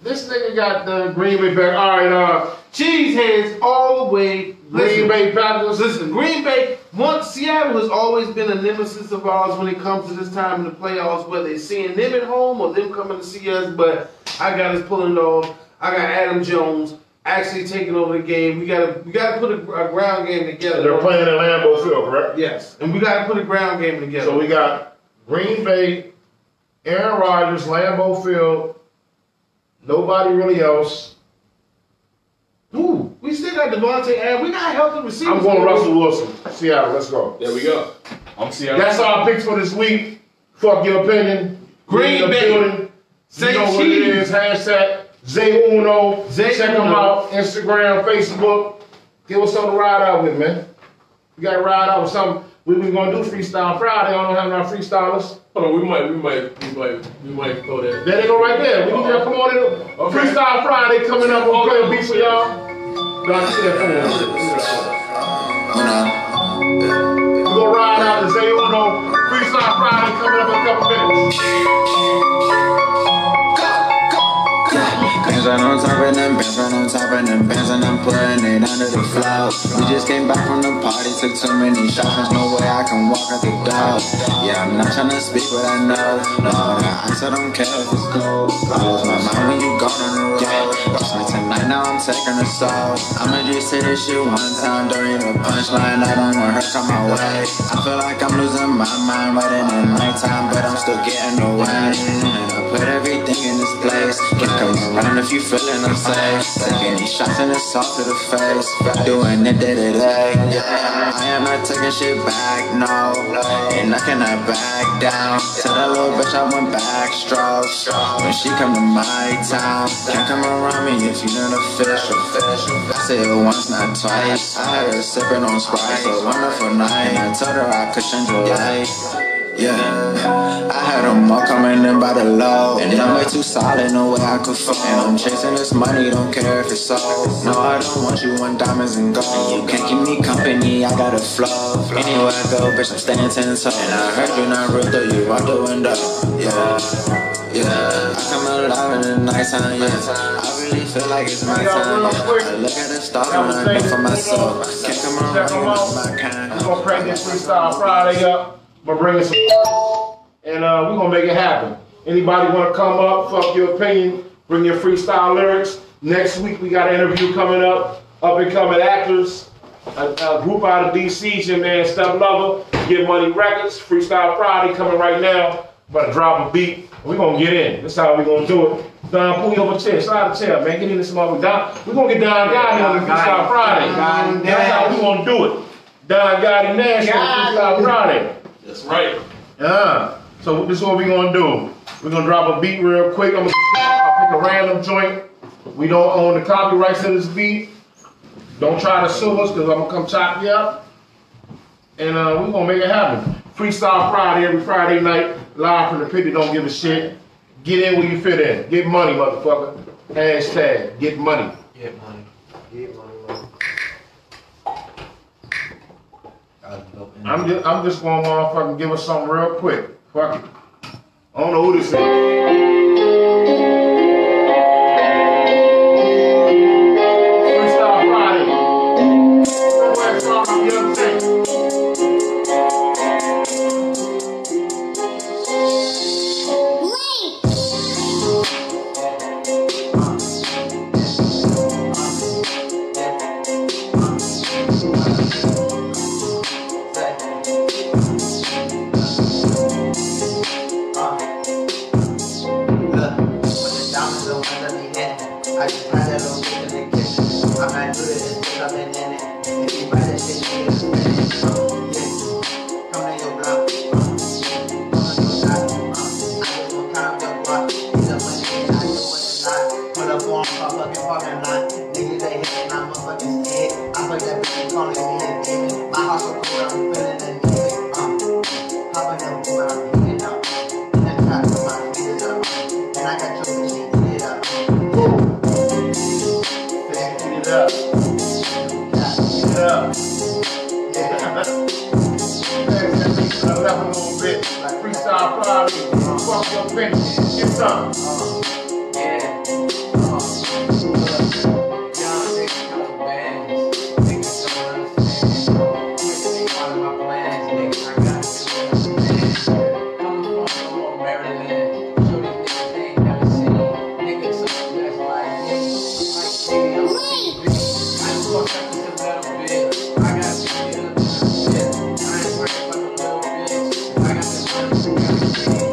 This nigga got the Green Bay back. All right, Cheeseheads all the way. Green Bay Packers. Listen, Green Bay, Seattle has always been a nemesis of ours when it comes to this time in the playoffs, whether it's seeing them at home or them coming to see us, but I got us pulling it off. I got Adam Jones actually taking over the game. We gotta put a ground game together. They're playing at Lambeau Field, correct? Yes, and we gotta put a ground game together. So we got Green Bay, Aaron Rodgers, Lambeau Field, nobody really else. Ooh, we still got Devontae Adams. We got healthy receivers. I'm going Russell Wilson. Seattle, let's go. There we go. I'm Seattle. That's our picks for this week. Fuck your opinion. Green Bay. You know what it is. Hashtag Zayy Uno. Check them out. Instagram, Facebook. Give us something to ride out with, man. We got to ride out with something. We were going to do Freestyle Friday. I don't have no freestylers. Hold on, we might go there. There they go right there. We can just come on in. Okay. Freestyle Friday coming up. We'll play a beat for y'all. We're gonna ride out the Zayy Uno Freestyle Friday coming up in a couple minutes. Bands right on top of them, bands right on top of them, bands and I'm putting it under the floor. We just came back from the party, took too many shots, there's no way I can walk out the door. Yeah, I'm not trying to speak what I know. No, I don't care if it's cold. I lose my mind when you go on the road. Watch me tonight, now I'm taking a soul. I'ma just say this shit one time during the punchline. I don't want her come my way. I feel like I'm losing my mind right in the nighttime, but I'm still getting away. And I put everything in this place. Can't come around if you feeling unsafe. Taking these shots and it's off to the face. Doing it day to day. Yeah, I am not taking shit back, no. And I cannot back down. Tell that little bitch I went backstroke. When she come to my town, can't come around me if you not official. I said it once, not twice. I had her sipping on Sprite. A wonderful night. I told her I could change her life. Yeah, I had them all coming in by the low. And I'm way too solid, no way I could fall. And I'm chasing this money, don't care if it's sold. No, I don't want you on diamonds and gold. You can't keep me company, I gotta flow. Anywhere I go, bitch, I'm staying 10 toes. And I heard you not real, though you out the window. Yeah, I come alive in the nighttime, yeah. I really feel like it's my time, yeah. I look at the stars when I know for myself. Can't come around my kind. We're gonna crank this Freestyle Friday up. We're bringing some and we're gonna make it happen. Anybody wanna come up, fuck your opinion, bring your freestyle lyrics. Next week we got an interview coming up and coming actors. A group out of DC, your man Step Lova, Get Money Records, Freestyle Friday coming right now. About to drop a beat. We're gonna get in. That's how we're gonna do it. Don, pull you over a chair, slide a chair, man. Get in this motherfucker. We're gonna get Don Gotti on the Freestyle Friday. That's how we gonna do it. Don Gotti Nash on Freestyle Friday. That's right. So this is what we're gonna do. We're gonna drop a beat real quick. I'll pick a random joint. We don't own the copyrights to this beat. Don't try to sue us because I'm gonna come chop you up. And we're gonna make it happen. Freestyle Friday every Friday night, live from the pit that don't give a shit. Get in where you fit in. Get money, motherfucker. Hashtag get money. Get money. Get money, money. I'm just gonna motherfucking give us something real quick. Fuck it. I don't know who this is. Freestyle Friday. Where from? You know what I'm saying? I just had that little bitch in the kitchen. I'm not good at this bitch, I've been in it. If you buy that shit, you get a spin. Yeah, come to your block. Come to your shop. I just gon' count your block. Get the money and I do what it's not. Put up on my fucking parking lot. Niggas they hate and I'm a fucking scared. I fuck that bitch calling me a demon. My heart so cold, I'm feeling anemic. Hop in the booth and I'm heating up. And then try to put my feet up. And I got your bitch, she eat it up. Up. Up. Yeah. I left a little bit. Like Freestyle Friday. Fuck your bitch. Get some. Yeah. Young niggas couple bands. Niggas don't understand. Quit all of my plans. Niggas, I got to understand. I'm from Maryland. Show these niggas they ain't never seen. Niggas so that's like me. Like nigga, I'm TV. I fuck up with a little bit. I got shit in the shit. I ain't worried about no little bitch. I got the money, I got the shit.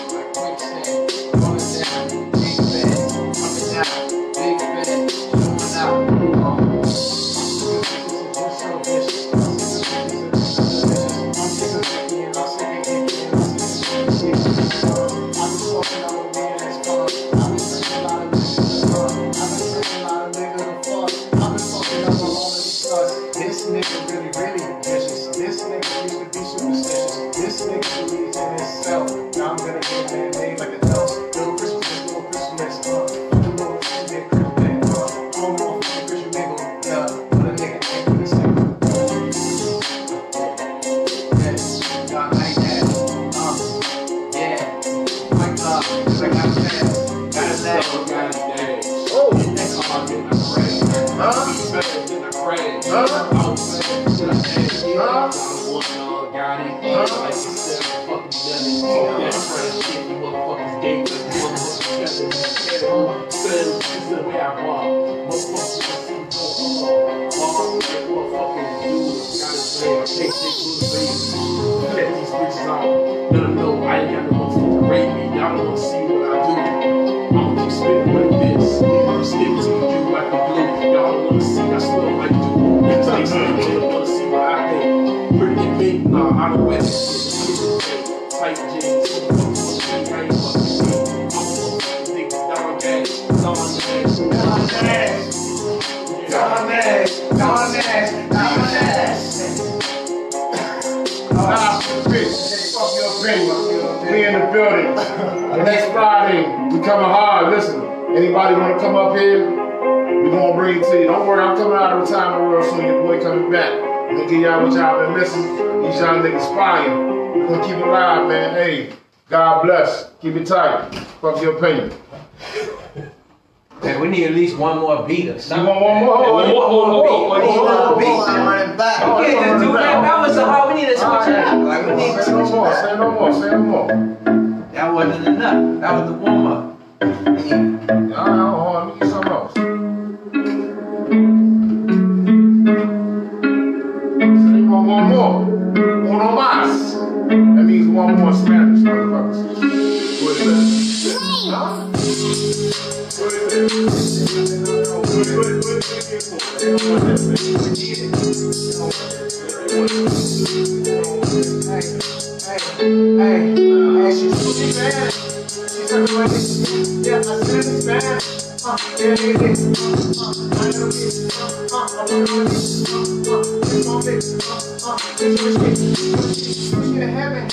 Like quicksand, going down, big bed, coming out, big bed, showing out. You're so vicious. I'm sick of Vicky and I'm sick of Icky and I'm sick of shit. I've been talking all the man that's fun. I've been drinking a lot of niggas to fuck. I've been drinking a lot of niggas to fuck. I've been fucking up all of these sluts. This nigga really, really vicious. This nigga used to be superstitious. This nigga believes in himself. Now I'm gonna get man-made like a dose. Little Christmas, little Christmas, little Christmas, Christmas, I'm a fucking Christian nigga, yeah. But a nigga ain't with this nigga. Yeah, y'all like that. Yeah, my God, cause I got fast. Got a laugh. Gotti Nash. Oh. That's all I'm getting a craze. I'm better than a craze. I'm better than a craze. I'm one Gotti. Like you said, fucking nothing. That friend shit, you motherfuckers gay. This is the way I walk. Motherfuckers see motherfucking dude. Got his leg. Take six little babies. Let these bitches out. Let them know I ain't got no motherfucking rape me. Y'all don't want to see what I do. I'ma keep spitting like this. I'm sticking to you like a glue. Y'all don't want to see I smell like you. Niggas they still want to see what I think. Pretty big, nah, I don't wear this shit. Tight jeans, motherfucking I ain't fucking me. I'm a motherfucking nigga, Don Nash, Don Nash, Don Nash, Don Nash, Don Nash, Don Nash. Fuck your opinion. We in the building. Next Friday, we coming hard. Listen, anybody want to come up here? We gonna bring it to you. Don't worry, I'm coming out of retirement real soon. Your boy coming back. I'm gonna give y'all what y'all been missing. These young niggas fire. We're gonna keep it live, man. Hey, God bless. Keep it tight. Fuck your opinion. Man, we need at least one more beat or something. You want one more? We need one more beat. I'm running back. We can't just do that. That was so hard. We need to switch it up. Like, we need to Say no switch it more. up. Say no more. Say no more. That wasn't enough. That was the warm up. Alright, hold on. Let me get something else. Say one more. Uno más. That means one more Spanish, motherfuckers. What is that? Huh? What is that? They don't want that, man. We need it. Hey, she's Spanish. She's a Spanish. Yeah, I said it's Spanish. Yeah. I know this. Push it to heaven.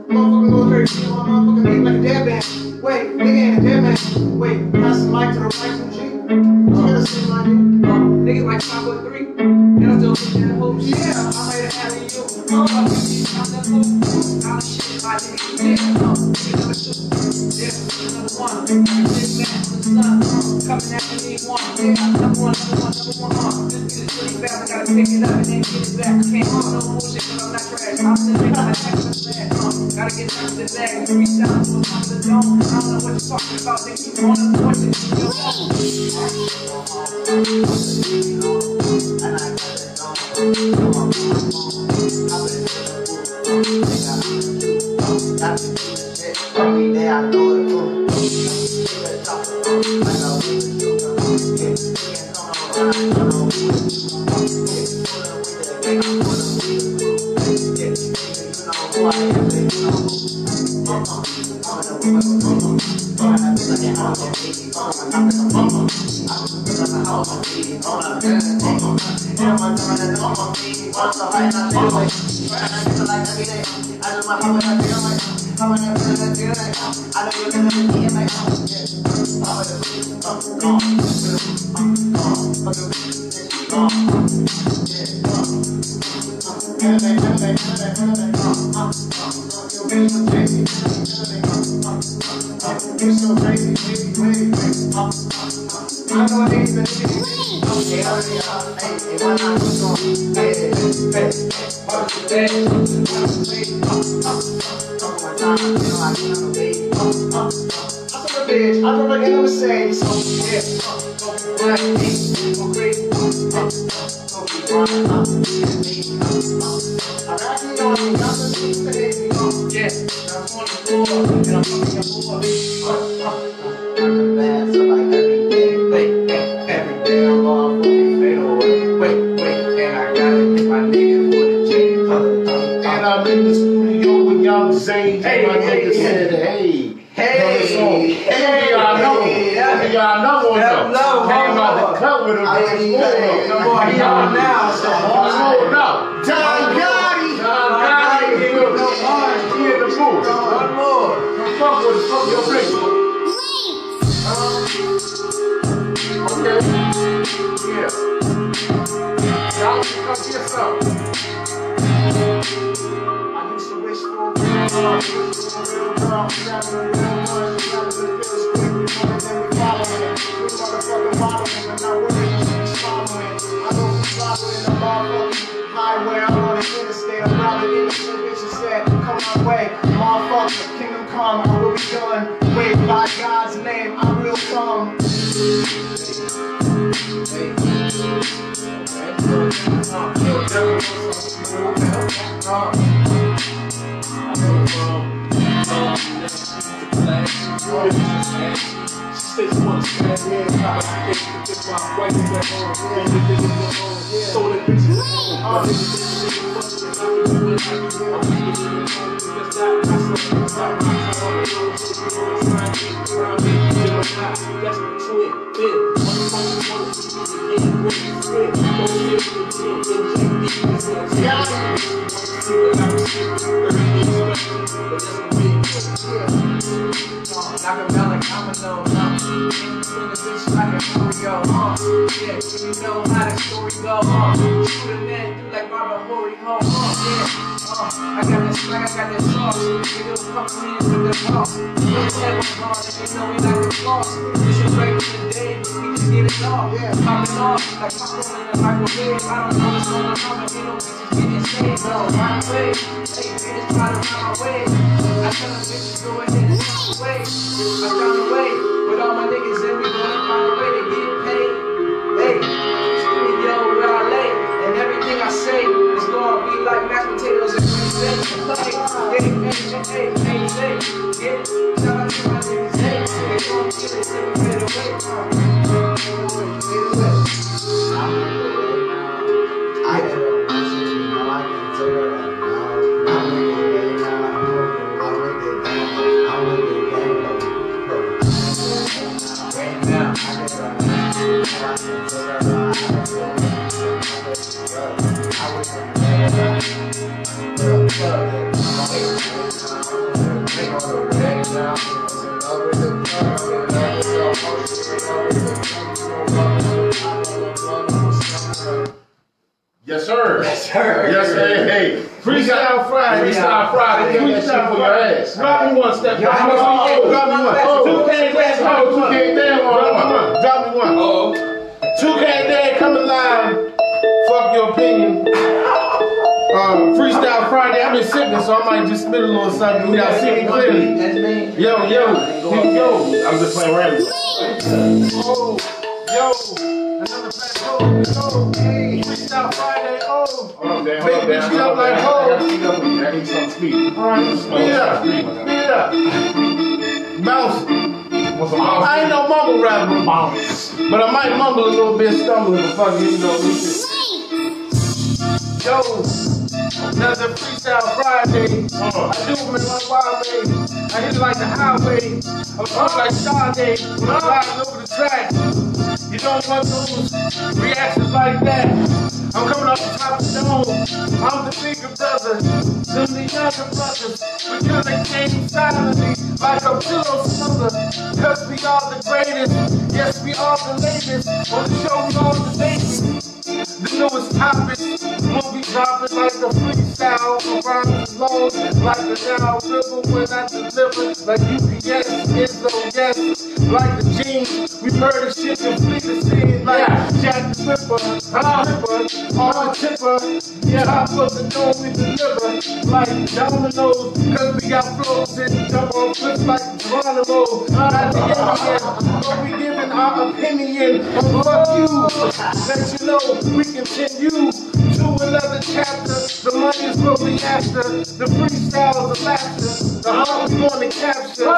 Motherfucking go crazy. Motherfucking make like a dab band. Wait, nigga ain't a dead man. Wait, pass the mic to the right to G. Niggas like 5'3". And I'm still looking at hoops. Yeah, I made it happen to you. I'm that fool. All the shit my nigga. Yeah, number 2. Yeah, number 1. Big man with the sun. Coming after me one. Yeah, number one. This is really fast. I gotta pick it up and then get it back. Can't do no bullshit because I'm not trash. I'm the nigga that has the flag. Gotta get back to the bag. 3 sounds to a top of the dome. I don't know what you're talking about. They keep on the voice and keep your phone. And I got it on. Every day I know it too. Now, sir. Yes, hey. Freestyle Friday. Freestyle Friday. Freestyle Friday. Drop me one step. Drop me one. Toucan Dan. Toucan Dan. Drop me one. Toucan Dan coming live. Fuck your opinion. Freestyle Friday. I've been sipping, so I might just spit a little something without seeing clearly. That's me. Yo. I'm just playing random. Another fat hole. Freestyle Friday. Hold on, Dan. Baby, bitch, up like I hoes. gotta speak up for you. I need something sweet. Alright, speed up. Bounce. What's a mouse? I ain't no mumble rapper, but I might mumble a little bit, stumble if I fucking, Yo, another Freestyle Friday. I do them in one wild way. I hit it like the highway. I'm talking like Sade when I'm riding over the track. You don't want those reactions like that. I'm coming off the top of the dome. I'm the bigger brother than the younger brothers. We kill the game silently like a pillow smother. Cause we are the greatest. Yes, we are the latest. On the show, we are the latest. The newest topics will be dropping like the freestyle. Around the load like the Nile River when I deliver. Like UPS, Izzo, yes. Like the jeans, we murder shit and flee the scene. Like Jack the Ripper, on the tipper. Yeah, I put the dome, we deliver. Like dominoes, cause we got flows and jump on flips like Geronimo. Not the end, but we giving our opinion on fuck you. Let you know we continue to another chapter. The money is what we after. The freestyle is the laughter. The heart we gonna capture.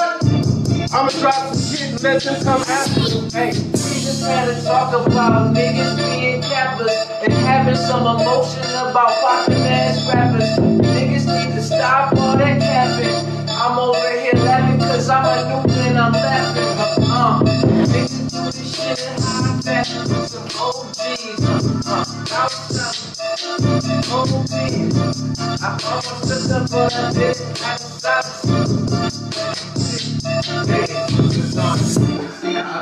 I'ma drop some shit and let them come after. Hey, we just had to talk about niggas being cappers and having some emotion about popping ass rappers. Niggas need to stop all that capping. I'm over here laughing cause I'm a noob and I'm laughing. Niggas do this shit in high fashion with some OGs. OGs. I almost took up but I didn't. I decided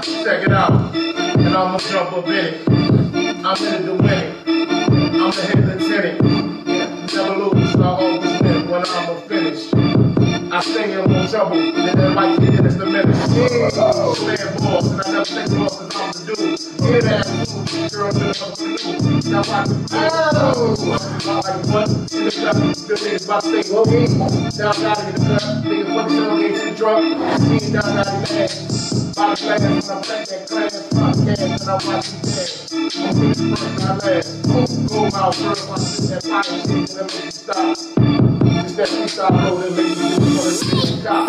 Check it out, and I'm gonna jump up in it. I'm in it to win it. I'm the head lieutenant. Never lose, I always win when I'm finished. I stay in more trouble than that might be in the minute. Stand boss, and I never take loss cause I'm the dude. Get that food, girl, to the new. Now I can like what? In the club, the niggas about to say, okay. Down out in the club, niggas fucking tailgate to the drunk. Seen down out in the ass. By the glass, when I'm taking that class, fuck gas, and I'm watching dance. I'm really first, I last. Go out, girl, I sit that fire shit, and I make you stop. It's that freestyle flow that makes you do for the shit and cop.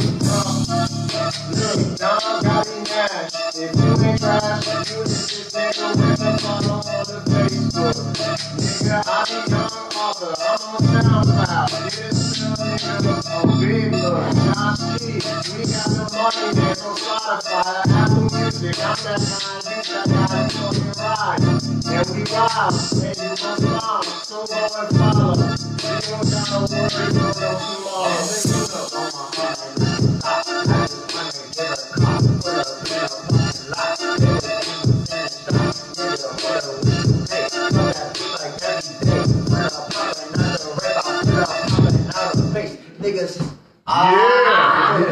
Look, Don Gotti Nash. If you ain't trash, you this nigga with the fun on the Facebook. Nigga, I be young author, I'm on SoundCloud. This nigga, a big look, Josh G. We got the money there, so Spotify, Apple Music. I'm that guy, you that guy, you fucking ride. And we wild, and you gon' smile, so go and follow. You don't gotta worry about no tomorrow. Listen up on my heart and stop. I just wanna get a cop, put a bill on the lot. Nigga, what a week. Hey, come at me like every day. When I'm popping out the rip, I'm popping out of face. Niggas. Yeah.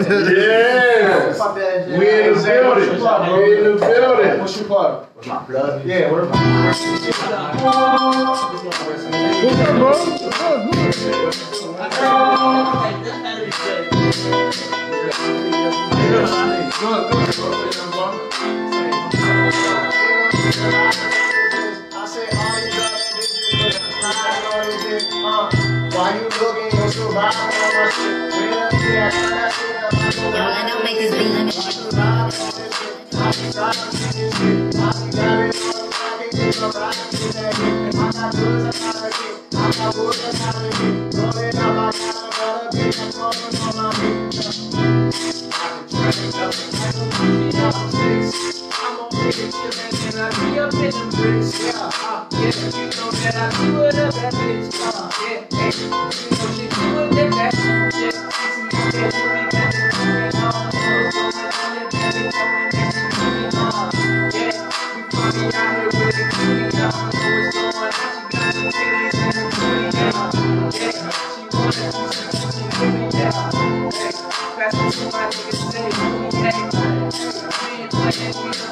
We in the building. We in the building. What's your plug? What's my plug? Yeah, where's my why you looking for survival on my shit? Yo, I don't make this beat.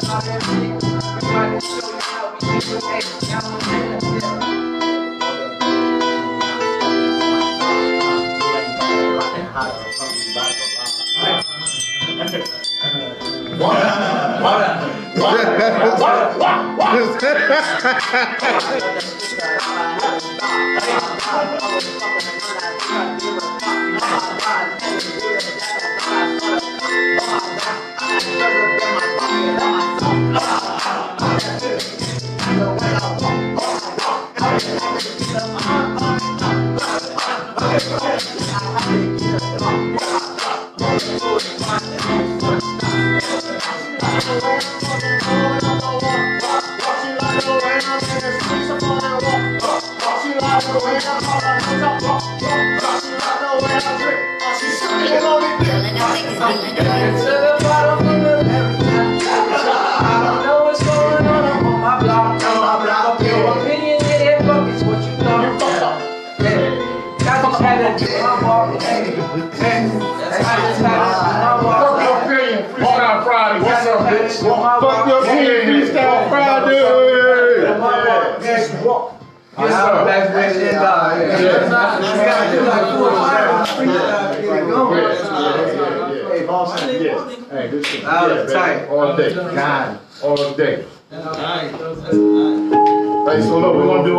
about that shit. We about to show you how we do it. Hey, y'all know Freestyle Friday, what's up, bitch? Fuck your opinion, Freestyle Friday. What's up? Hey, good shit. Tight. All day. God. All day. Hey, so look, we're gonna do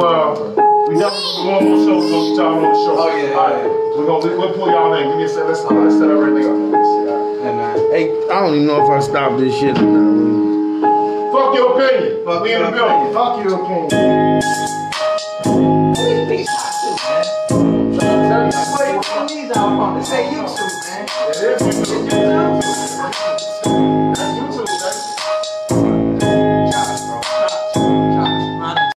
we definitely one more show. We're gonna get y'all on the show. Oh yeah. All right. We'll pull y'all in. Give me a second. Let's set everything up. Hey, I don't even know if I stop this shit or not. Fuck your opinion. Fuck me in the building. Fuck your opinion. Say YouTube, man.